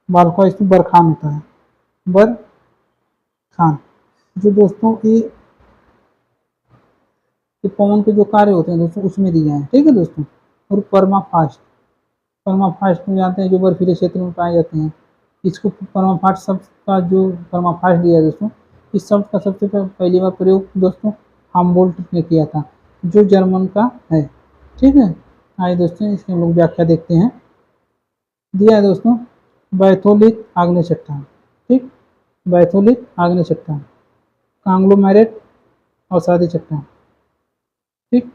[SPEAKER 1] बालुका स्तूप बरखान होता है। बरखान जो दोस्तों ये पवन के जो कार्य होते हैं दोस्तों उसमें दिए हैं। ठीक है दोस्तों, और पर्माफ्रास्ट में जानते हैं जो बर्फीले क्षेत्र में पाए जाते हैं। इसको पर्माफ्रास्ट शब्द का जो पर्माफ्रास्ट दिया है दोस्तों, इस शब्द का सबसे पहली बार प्रयोग दोस्तों हाम्बोल्ट ने किया था, जो जर्मन का है। ठीक है, आइए दोस्तों इसकी हम लोग व्याख्या देखते हैं। दिया है दोस्तों बैथोलिथ आग्नेय चट्टान। ठीक, बैथोलिथ आग्नेय चट्टान, कांग्लोमेरेट अवसादी चट्टान। ठीक,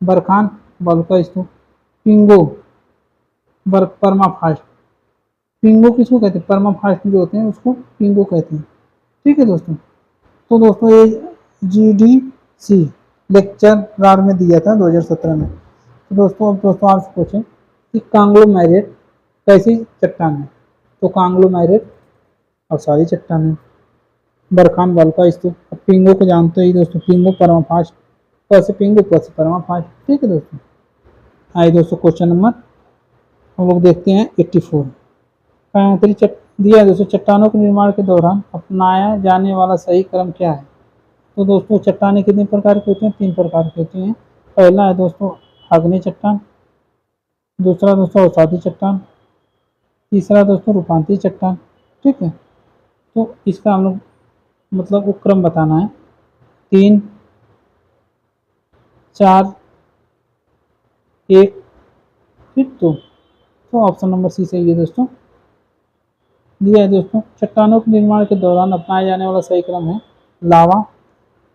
[SPEAKER 1] बरखान बालुका स्तूप, पिंगो पर्माफ्रास्ट। पिंगो किसको कहते हैं, पर्माफ्रास्ट जो होते हैं उसको पिंगो कहते हैं। ठीक है दोस्तों, तो दोस्तों ये GDC लेक्चर में दिया था 2017 में। तो दोस्तों अब दोस्तों आपसे पूछें कि कांग्लोमेरेट कैसी चट्टान है, तो कांग्लोमेरेट अवसादी चट्टान है। बरखान बालुका स्तूप, पिंगो को जानते ही दोस्तों, पिंगो पर्माफ्रास्ट, कैसे पिंगो कैसे पर्माफ्रास्ट। ठीक है दोस्तों, आइए दोस्तों क्वेश्चन नंबर हम लोग देखते हैं 84। दिया है दोस्तों चट्टानों के निर्माण के दौरान अपनाया जाने वाला सही क्रम क्या है। तो दोस्तों चट्टानें कितने प्रकार की होती हैं, 3 प्रकार की होती हैं। पहला है दोस्तों आग्नेय चट्टान, दूसरा दोस्तों अवसादी चट्टान, तीसरा दोस्तों रूपांतरी चट्टान। ठीक है, तो इसका हम लोग मतलब वो क्रम बताना है, 3 4 1। ठीक, तो ऑप्शन नंबर सी सही है दोस्तों। दिया है दोस्तों चट्टानों के निर्माण के दौरान अपनाया जाने वाला सही क्रम है लावा,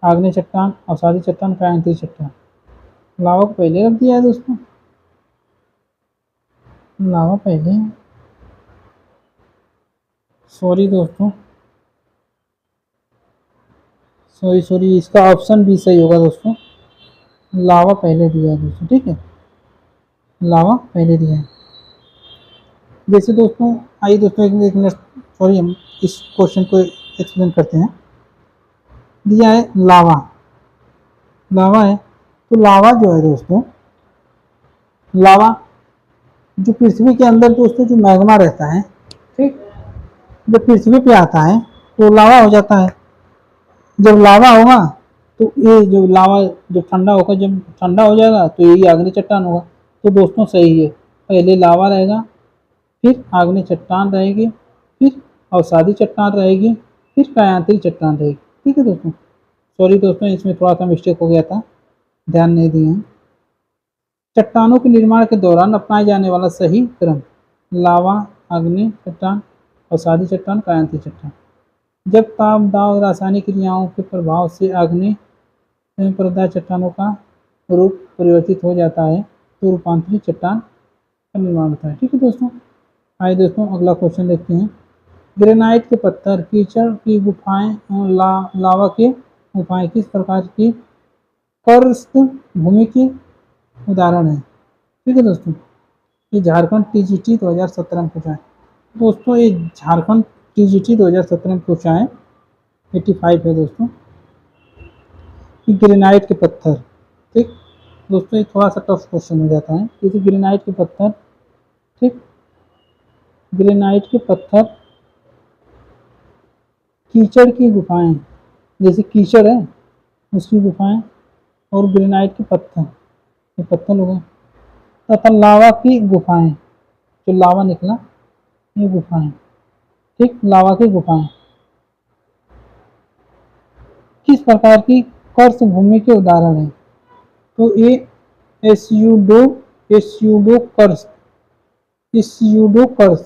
[SPEAKER 1] आग्नेय चट्टान, अवसादी चट्टान, क्रांतिक चट्टान। लावा को पहले रख दिया है दोस्तों, लावा पहले, सॉरी दोस्तों, सॉरी इसका ऑप्शन भी सही होगा दोस्तों, लावा पहले दिया है दोस्तों। ठीक है, लावा पहले दिया है। जैसे दोस्तों आइए दोस्तों एक मिनट सॉरी हम इस क्वेश्चन को एक्सप्लेन करते हैं। दिया है लावा है, तो लावा जो है दोस्तों, लावा जो पृथ्वी के अंदर दोस्तों जो मैग्मा रहता है, ठीक, जब पृथ्वी पे आता है तो लावा हो जाता है। जब लावा होगा तो ये जो लावा जब ठंडा होगा, जब ठंडा हो जाएगा तो यही आग्नेय चट्टान होगा। तो दोस्तों सही है, पहले लावा रहेगा, फिर आग्नेय चट्टान रहेगी, फिर अवसादी चट्टान रहेगी, फिर कायांतरिक चट्टान रहेगी। ठीक है दोस्तों, सॉरी दोस्तों इसमें थोड़ा सा मिस्टेक हो गया था, ध्यान नहीं दिए। चट्टानों के निर्माण के दौरान अपनाए जाने वाला सही क्रम लावा, आग्नेय चट्टान, अवसादी चट्टान, कायांतरिक चट्टान। जब ताप दाब रासायनिक क्रियाओं के प्रभाव से आग्नेय परतदार चट्टानों का रूप परिवर्तित हो जाता है तो रूपांतरित चट्टान का निर्माण होता है। ठीक है दोस्तों, आइए दोस्तों अगला क्वेश्चन देखते हैं। ग्रेनाइट के पत्थर, कीचड़ की गुफाएं और लावा के गुफाएं किस प्रकार की कर्स्ट भूमि के उदाहरण है। ठीक है दोस्तों, ये झारखंड TGT 2017 में पूछा है। दोस्तों ये झारखंड TGT 2017 में पूछा है, 85 है दोस्तों, कि ग्रेनाइट के पत्थर, ठीक दोस्तों, ये थोड़ा सा टफ क्वेश्चन हो जाता है, क्योंकि ग्रेनाइट के पत्थर, ठीक, ग्रेनाइट के पत्थर कीचड़ की गुफाएं, जैसे कीचड़ है उसकी गुफाएं, और ग्रेनाइट के पत्थर, ये पत्थर हो गए, तथा लावा की गुफाएं, जो लावा निकला, ये गुफाएं, ठीक, लावा की गुफाएं किस प्रकार की कर्ष भूमि के उदाहरण है? तो ये एस्यूडो एस्यूडो कर्ष एस्यूडो कर्ष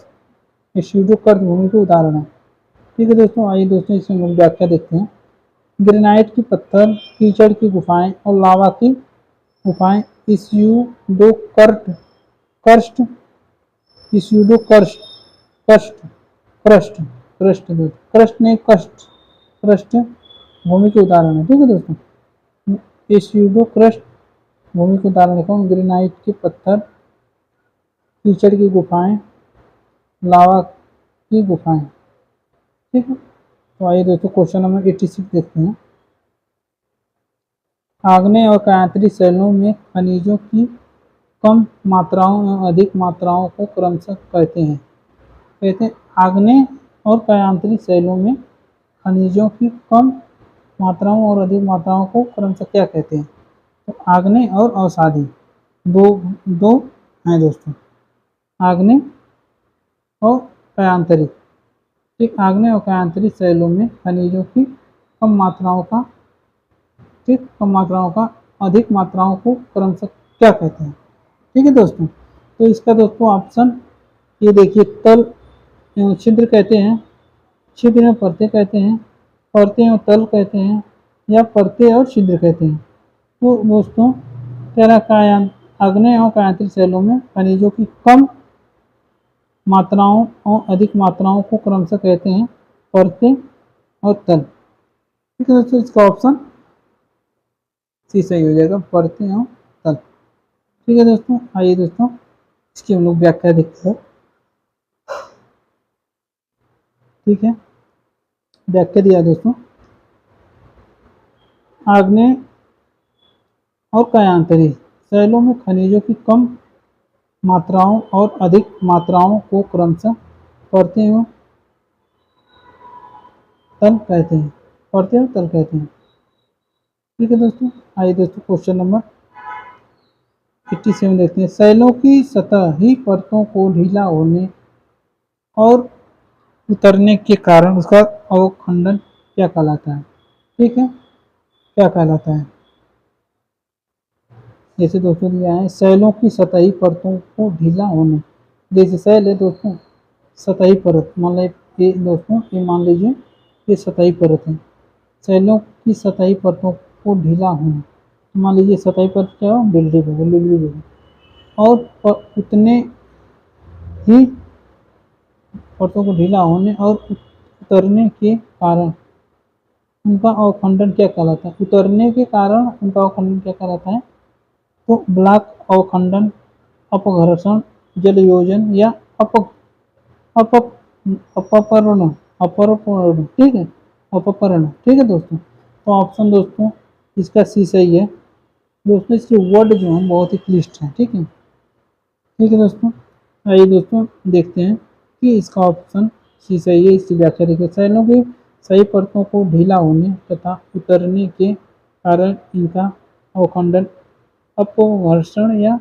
[SPEAKER 1] एस्यूडो कर्ष भूमि के उदाहरण है। ठीक है दोस्तों, आइए दोस्तों इसमें हम व्याख्या देखते हैं। ग्रेनाइट की पत्थर, कीचड़ की गुफाएं और लावा की गुफाएं एस्यूडो कर्स्ट एस्यूडो कर्स्ट कष्ट क्रस्ट क्रस्ट क्रस्ट नहीं कष्ट क्रस्ट भूमि के उदाहरण है। ठीक है दोस्तों, एस्यूडो क्रस्ट भूमि के उदाहरण देखो, ग्रेनाइट के पत्थर, कीचड़ की गुफाएं, लावा की गुफाएं। ठीक है, तो आइए दोस्तों क्वेश्चन नंबर 86 देखते हैं। आग्नेय और कायांतरित शैलों में खनिजों की कम मात्राओं एवं अधिक मात्राओं को क्रमशः कहते हैं आग्नेय और कायांतरित शैलों में खनिजों की कम मात्राओं और अधिक मात्राओं को क्रमशः क्या कहते हैं? तो आग्नेय और अवसादी दो हैं दोस्तों, आग्नेय और कायांतरित। ठीक, आग्नेय और कायांतरित शैलों में खनिजों की कम मात्राओं का, ठीक, कम मात्राओं का अधिक मात्राओं को क्रमशः क्या कहते हैं? ठीक है दोस्तों, तो इसका दोस्तों ऑप्शन ये देखिए, तल एवं छिद्र कहते हैं, छिद्र एवं परतें कहते हैं, परतें एवं तल कहते हैं, या परतें और छिद्र कहते हैं। तो दोस्तों तेरा आग्नेय और कायांतरित शैलों में खनिजों की कम मात्राओं और अधिक मात्राओं को क्रमशः कहते हैं परतें और तल। ठीक है दोस्तों, इसका ऑप्शन सी सही हो जाएगा, परतें और तल। ठीक है दोस्तों, आइए दोस्तों इसकी हम लोग व्याख्या देखते हैं। ठीक है, व्याख्या दिया दोस्तों, आग्नेय और कायांतरित शैलों में खनिजों की कम मात्राओं और अधिक मात्राओं को क्रमशः परतें एवं तल कहते हैं, परतें और तल कहते हैं। ठीक है दोस्तों, आइए दोस्तों क्वेश्चन नंबर 87 देखते हैं। शैलों की सतही परतों को ढीला होने और उतरने के कारण उसका अवखंडन क्या कहलाता है? ठीक है, क्या कहलाता है? जैसे दोस्तों दिया है, शैलों की सतही परतों को ढीला होने, जैसे शैल है दोस्तों, सतही परत, मान लीजिए दोस्तों, ये मान लीजिए ये सतही परत है, शैलों की सतही परतों को ढीला होना, मान लीजिए सतही परत क्या हो, बिल्डिंग और उतने ही परतों को ढीला होने और उतरने के कारण उनका अवखंडन क्या कहलाता है? उतरने के कारण उनका अवखंडन क्या कहलाता है? तो ब्लॉक अवखंडन, अपघर्षण, जलयोजन या अपपर्ण, ठीक है, अपपर्ण। ठीक है दोस्तों, तो ऑप्शन दोस्तों इसका सी सही है दोस्तों। इसके वर्ड जो हैं बहुत ही क्लिष्ट हैं। ठीक है, ठीक है दोस्तों, आइए दोस्तों देखते हैं कि इसका ऑप्शन सी सही है। इसकी व्याख्या देखिए, शैलों की सही परतों को ढीला होने तथा उतरने के कारण इनका अवखंडन अपघर्षण या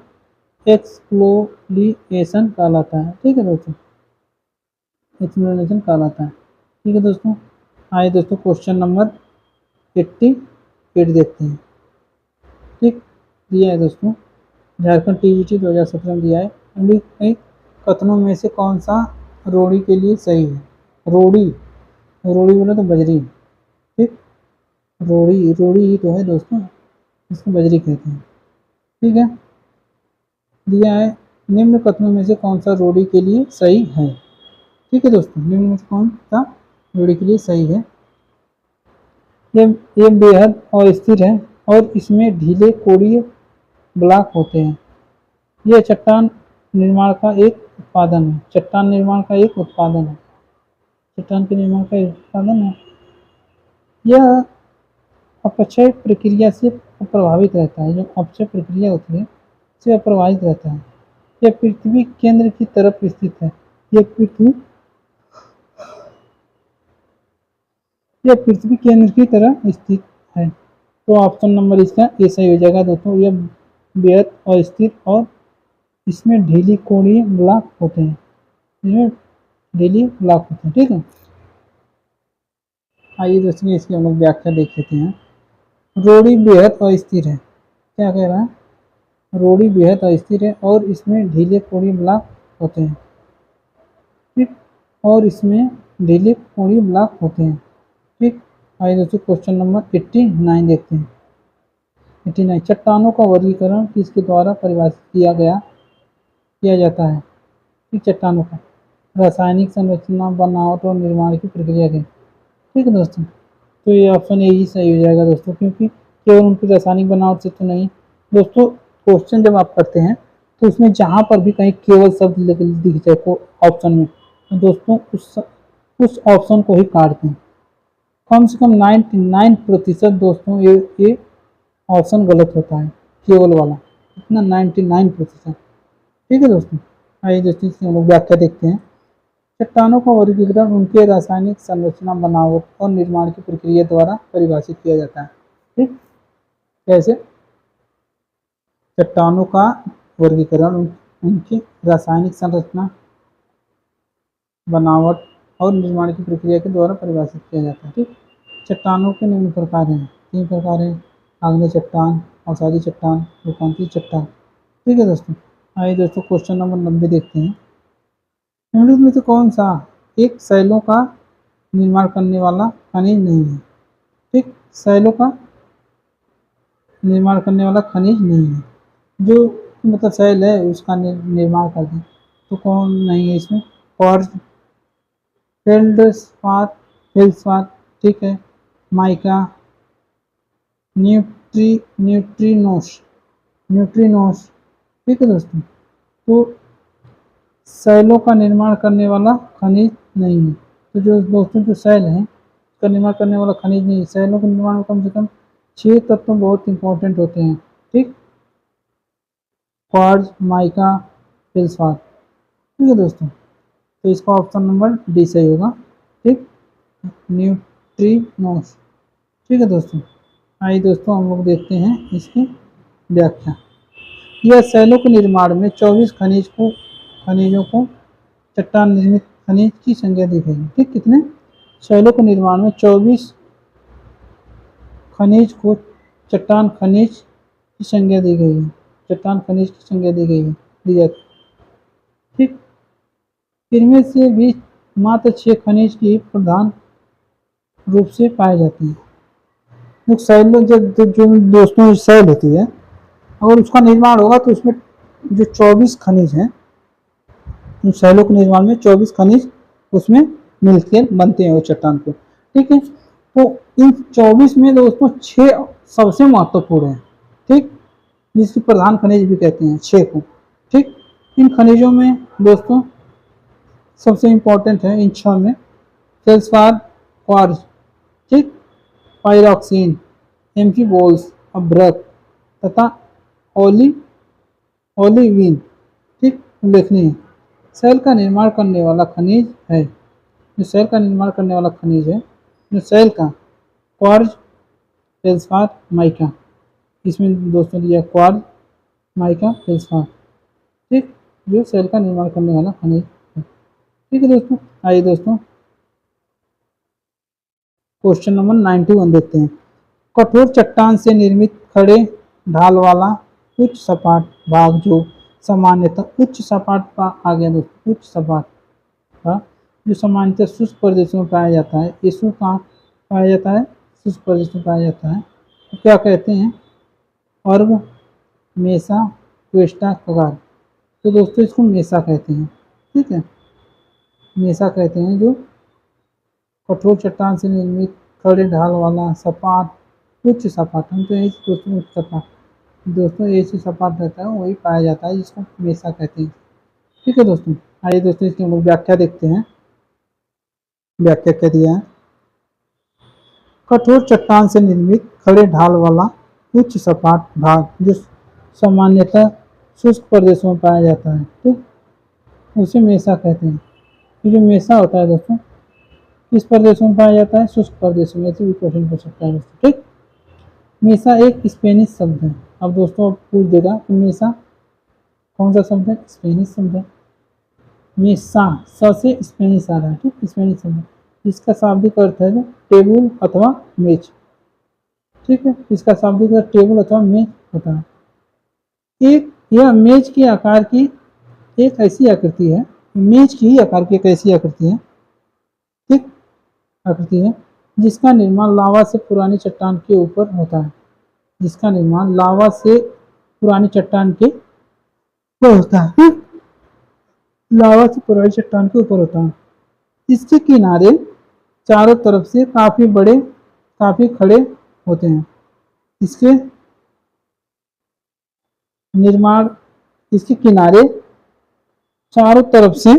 [SPEAKER 1] एक्सप्लोलिएशन कहलाता है। ठीक है दोस्तों, एक्सप्लोलिएशन कहलाता है। ठीक है दोस्तों, आइए दोस्तों क्वेश्चन नंबर 88 देखते हैं। ठीक, दिया है दोस्तों, झारखंड TGT 2017 में दिया है, निम्नलिखित कथनों में से कौन सा रोड़ी के लिए सही है? रोड़ी बोले तो बजरी, ठीक, रोड़ी ही तो है दोस्तों, इसको बजरी कहते हैं। ठीक है, दिया है, निम्न कथनों में से कौन सा रोड़ी के लिए सही है? ठीक है दोस्तों, निम्न में से कौन सा रोड़ी के लिए सही है? ये बेहद अस्थिर है और इसमें ढीले कोणीय ब्लॉक होते हैं। यह चट्टान निर्माण का एक उत्पादन है, चट्टान के निर्माण का साधन है। यह अपक्षय प्रक्रिया से प्रभावित रहता है। जो अपक्षय प्रक्रिया होती है से प्रभावित रहता है। यह पृथ्वी केंद्र की तरफ स्थित है। यह पृथ्वी केंद्र की तरह स्थित है। तो ऑप्शन नंबर इसका ए सही हो जाएगा दोस्तों। यह बेहद अस्थिर और इसमें ढीली कोणीय ब्लॉक होते हैं। इसमें ढीली ब्लॉक होते हैं। ठीक है, आइए दोस्तों इसकी हम लोग व्याख्या देख लेते हैं। रोड़ी बेहद अस्थिर है। क्या कह रहा है? रोड़ी बेहद अस्थिर है और इसमें ढीले कोणीय ब्लॉक होते हैं। ठीक, और इसमें ढीले कोणीय ब्लॉक होते हैं। ठीक, आइए दोस्तों क्वेश्चन नंबर 89 देखते हैं। 89, चट्टानों का वर्गीकरण किसके द्वारा परिभाषित किया जाता है? ठीक, चट्टानों का रासायनिक संरचना, बनावट और निर्माण की प्रक्रिया के। ठीक है दोस्तों, तो ये ऑप्शन ए ही सही हो जाएगा दोस्तों, क्योंकि केवल उनकी रासायनिक बनावट से तो नहीं। दोस्तों क्वेश्चन जब आप करते हैं तो उसमें जहाँ पर भी कहीं केवल शब्द दिख जाए ऑप्शन में, तो दोस्तों उस ऑप्शन को ही काट दें। कम से कम 99% दोस्तों ये ऑप्शन गलत होता है, केवल वाला। इतना 99%। ठीक है दोस्तों, आइए दोस्तों इसकी हम लोग व्याख्या देखते हैं। चट्टानों का वर्गीकरण उनके रासायनिक संरचना, बनावट और निर्माण की प्रक्रिया द्वारा परिभाषित किया जाता है। ठीक, कैसे? चट्टानों का वर्गीकरण उनकी रासायनिक संरचना, बनावट और निर्माण की प्रक्रिया के द्वारा परिभाषित किया जाता है। ठीक, चट्टानों के निम्न प्रकार हैं। 3 प्रकार हैं: आग्नेय चट्टान, अवसादी चट्टान, रूपांतरित चट्टान। ठीक है दोस्तों, आइए दोस्तों क्वेश्चन नंबर 90 देखते हैं। निम्नलिखित में से कौन सा एक शैलों का निर्माण करने वाला खनिज नहीं है? ठीक, शैलों का निर्माण करने वाला खनिज नहीं है। जो मतलब शैल है उसका निर्माण कर दें तो कौन नहीं है इसमें? क्वार्ट्ज, फेल्डस्पाथ, फेल्ड्स्पाथ, ठीक है, माइका, न्यूट्रिनोस। ठीक है दोस्तों, तो शैलों का निर्माण करने वाला खनिज नहीं है। तो जो दोस्तों जो शैल है उसका निर्माण करने वाला खनिज नहीं है। शैलों के निर्माण में कम से कम 6 तत्व बहुत इंपॉर्टेंट होते हैं। ठीक, क्वार्ट्ज, माइका, फेल्ड्स्पाथ। ठीक है दोस्तों, तो इसका ऑप्शन नंबर डी सही होगा। ठीक, न्यूट्रिनोस। ठीक है दोस्तों, आइए दोस्तों हम लोग देखते हैं इसकी व्याख्या। यह शैलों के निर्माण में 24 खनिजों को चट्टान निर्मित खनिज की संख्या दी गई है। ठीक, कितने? शैलों के निर्माण में 24 खनिज को चट्टान खनिज की संज्ञा दी गई है। चट्टान खनिज की संज्ञा दी जाती है। ठीक, इनमें से भी मात्र 6 खनिज की प्रधान रूप से पाए जाते हैं। जो शैल जो दोस्तों शैल होती है, अगर उसका निर्माण होगा तो उसमें जो 24 खनिज हैं, शैलों के निर्माण में 24 खनिज उसमें मिलकर बनते हैं वो चट्टान को। ठीक है, तो इन 24 में दोस्तों 6 सबसे महत्वपूर्ण है। ठीक, जिसकी प्रधान खनिज भी कहते हैं 6 को। ठीक, इन खनिजों में दोस्तों सबसे इंपॉर्टेंट है इन 6 में फेल्ड्स्पाथ, क्वार्ट्ज, ठीक, पायरोक्सिन, एम्फीबोल्स, अभ्रक तथा ओलिविन। ठीक, उल्लेखनीय शैल का निर्माण करने वाला खनिज है। जो शैल का निर्माण करने वाला खनिज है, जो शैल का क्वार्ट्ज, फेल्ड्स्पाथ, माइका। इसमें दोस्तों दिया क्वार्ट्ज, माइका, फेल्ड्स्पाथ। ठीक, जो शैल का निर्माण करने वाला खनिज है। ठीक है दोस्तों, आइए दोस्तों क्वेश्चन नंबर 91 देखते हैं। कठोर चट्टान से निर्मित खड़े ढाल वाला उच्च सपाट भाग जो सामान्यतः उच्च सपाट का आ गया दोस्तों, उच्च सपाट का जो सामान्यतः शुष्क प्रदेशों में पाया जाता है। ये शुष्क कहाँ पाया जाता है? शुष्क प्रदेश में पाया जाता है। तो क्या कहते हैं? अर्ग, मेसा, क्वेस्टा, कगार। तो दोस्तों इसको मेसा कहते हैं। ठीक है, मेसा कहते हैं जो कठोर चट्टान से निर्मित खड़े ढाल वाला सपाट उच्च सपाट। हम तो यही दोस्तों उच्च सपाट, दोस्तों ऐसी सपाट रहता है वही पाया जाता है जिसको मेसा कहते हैं। ठीक है दोस्तों, आइए दोस्तों इसकी हम लोग व्याख्या देखते हैं। व्याख्या क्या दिया है, कठोर चट्टान से निर्मित खड़े ढाल वाला उच्च सपाट भाग जो सामान्यतः शुष्क प्रदेशों में पाया जाता है, ठीक, उसे मेसा कहते हैं। ये जो मेसा होता है दोस्तों, किस प्रदेशों में पाया जाता है, शुष्क प्रदेशों में, ऐसे भी क्वेश्चन पूछ सकता है दोस्तों, ठीक। मेसा एक स्पेनिश शब्द है। अब दोस्तों पूछ देगा कि मेसा कौन सा शब्द है, स्पेनिश शब्द है। मेसा स से स्पेनिश आ रहा है, ठीक, स्पेनिश शब्द, इसका शाब्दिक अर्थ है टेबल अथवा मेज, ठीक है, इसका शाब्दिक अर्थ टेबल अथवा मेज होता है। एक यह मेज के आकार की एक ऐसी आकृति है, मेज की ही आकार की एक ऐसी आकृति है, ठीक, आकृति है जिसका निर्माण लावा से पुरानी चट्टान के ऊपर होता है, जिसका निर्माण लावा से पुरानी चट्टान के ऊपर होता है, लावा से पुरानी चट्टान के ऊपर होता है। इसके किनारे चारों तरफ से काफी बड़े, काफी खड़े होते हैं। इसके निर्माण, इसके किनारे चारों तरफ से,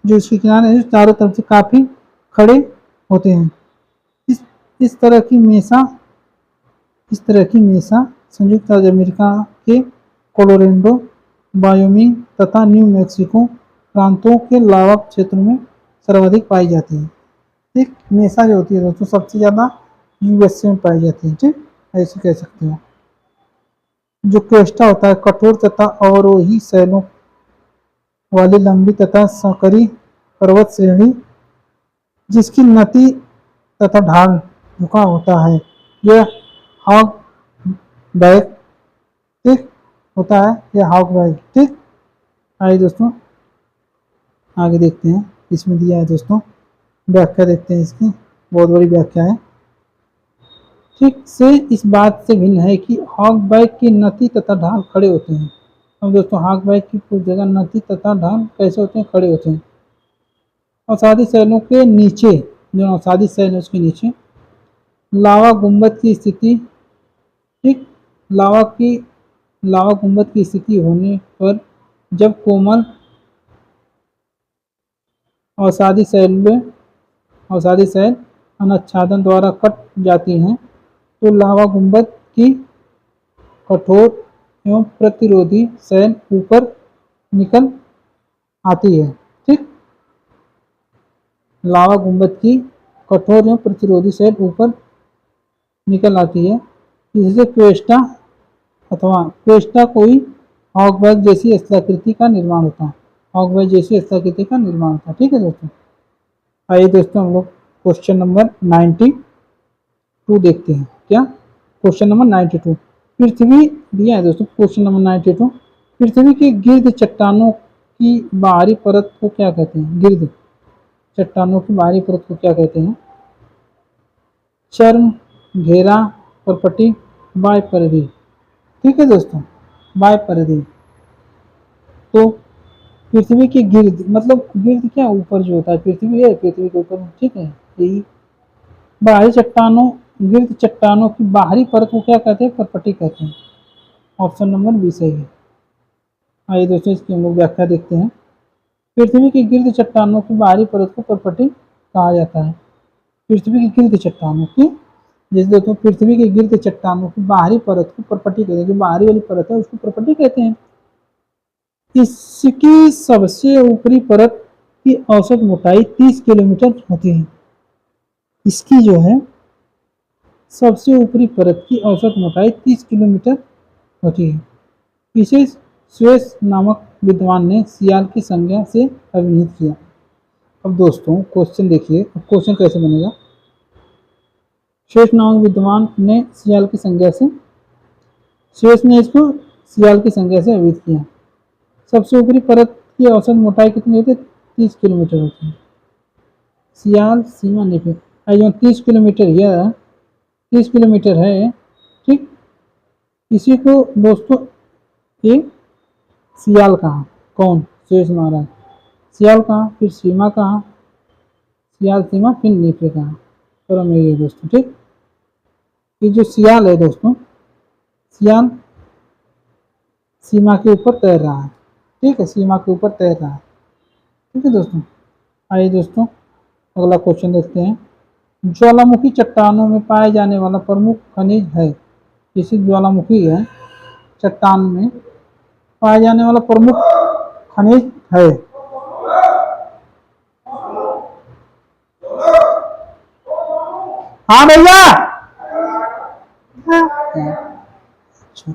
[SPEAKER 1] जो इसके किनारे हैं चारों तरफ से काफी खड़े होते हैं। इस तरह की मेसा संयुक्त राज्य अमेरिका के कोलोराडो, वायोमिंग तथा न्यू मैक्सिको प्रांतों के लावा क्षेत्रों में सर्वाधिक पाई जाती है। ठीक, मेसा जो होती है दोस्तों सबसे ज़्यादा यूएसए में पाई जाती है, ठीक, ऐसे कह सकते हैं। जो क्वेस्टा होता है कठोर तथा अवरोही शैलों वाली लंबी तथा संकरी पर्वत श्रेणी जिसकी नती तथा ढाल झुका होता है, यह हॉग बैक, ठीक, होता है, यह हॉग बैक, ठीक। आइए दोस्तों आगे देखते हैं, इसमें दिया है दोस्तों व्याख्या देखते हैं इसकी, बहुत बड़ी व्याख्या है। ठीक से इस बात से भिन्न है कि हॉग बैक की नती तथा ढाल खड़े होते हैं। अब दोस्तों हॉग बैक की कुछ जगह नती तथा ढाल कैसे होते हैं, खड़े होते हैं। अवसादी शैलों के नीचे, जो अवसादी शैल है उसके नीचे लावा गुंबद की स्थिति, ठीक, लावा गुंबद की स्थिति होने पर जब कोमल अवसादी शैल अनाच्छादन द्वारा कट जाती हैं तो लावा गुंबद की कठोर एवं प्रतिरोधी शैल ऊपर निकल आती है, ठीक, लावा गुंबद की कठोर एवं प्रतिरोधी शैल ऊपर निकल आती है, इससे क्वेस्टा कोई हॉगबैक जैसी स्थलाकृति का निर्माण होता है, हॉगबैक जैसी स्थलाकृति का निर्माण होता है, ठीक है दोस्तों। आइए दोस्तों हम लोग क्वेश्चन नंबर 92 देखते हैं। क्या क्वेश्चन नंबर 92, पृथ्वी दिया है दोस्तों, क्वेश्चन नंबर 92, पृथ्वी के गिर्द चट्टानों की बाहरी परत को क्या कहते हैं, गिर्द चट्टानों की बाहरी परत को क्या कहते हैं, चर्म, घेरा, परपटी, बाय परिधि, ठीक है दोस्तों, बाय परिधि। तो पृथ्वी की गिर्द मतलब गिर्द क्या, ऊपर जो होता है पृथ्वी है, पृथ्वी के ऊपर, ठीक है, यही बाहरी चट्टानों, गिर्द चट्टानों की बाहरी परत को क्या कहते हैं, परपटी कहते हैं। ऑप्शन नंबर बी सही है। आइए दोस्तों इसकी हम लोग व्याख्या देखते हैं। पृथ्वी की गिर्द चट्टानों की बाहरी परत को परपटी कहा जाता है। पृथ्वी की गिर्द चट्टानों की, जैसे दोस्तों पृथ्वी की गिर्द चट्टानों की बाहरी परत को परपटी कहते हैं, जो बाहरी वाली परत है उसको परपटी कहते हैं। इसकी सबसे ऊपरी परत की औसत मोटाई 30 किलोमीटर होती है। इसकी जो है सबसे ऊपरी परत की औसत मोटाई 30 किलोमीटर होती है। इसे स्वेस नामक विद्वान ने सियाल की संज्ञा से अभिहित किया। अब दोस्तों क्वेश्चन देखिए, क्वेश्चन कैसे बनेगा, स्वेस नामक विद्वान ने सियाल की संज्ञा से, स्वेस ने इसको सियाल की संज्ञा से अभिहित किया। सबसे ऊपरी परत की औसत मोटाई कितनी होती है, 30 किलोमीटर होती है। सियाल सीमा निफे 30 किलोमीटर, यह 30 किलोमीटर है, ठीक। इसी को दोस्तों ये सियाल कहा, कौन, शेष महाराज, सियाल कहा, फिर सीमा कहा, सियाल सीमा, फिर नीचे कहा, क्रम यही है दोस्तों, ठीक। ये जो सियाल है दोस्तों, सियाल सीमा के ऊपर तैर रहा है, ठीक है, सीमा के ऊपर तैर रहा है, ठीक है दोस्तों। आइए दोस्तों अगला क्वेश्चन देखते हैं, ज्वालामुखी चट्टानों में पाए जाने वाला प्रमुख खनिज है। जैसे ज्वालामुखी है, चट्टान में पाए जाने वाला प्रमुख खनिज है। हाँ भैया। अच्छा,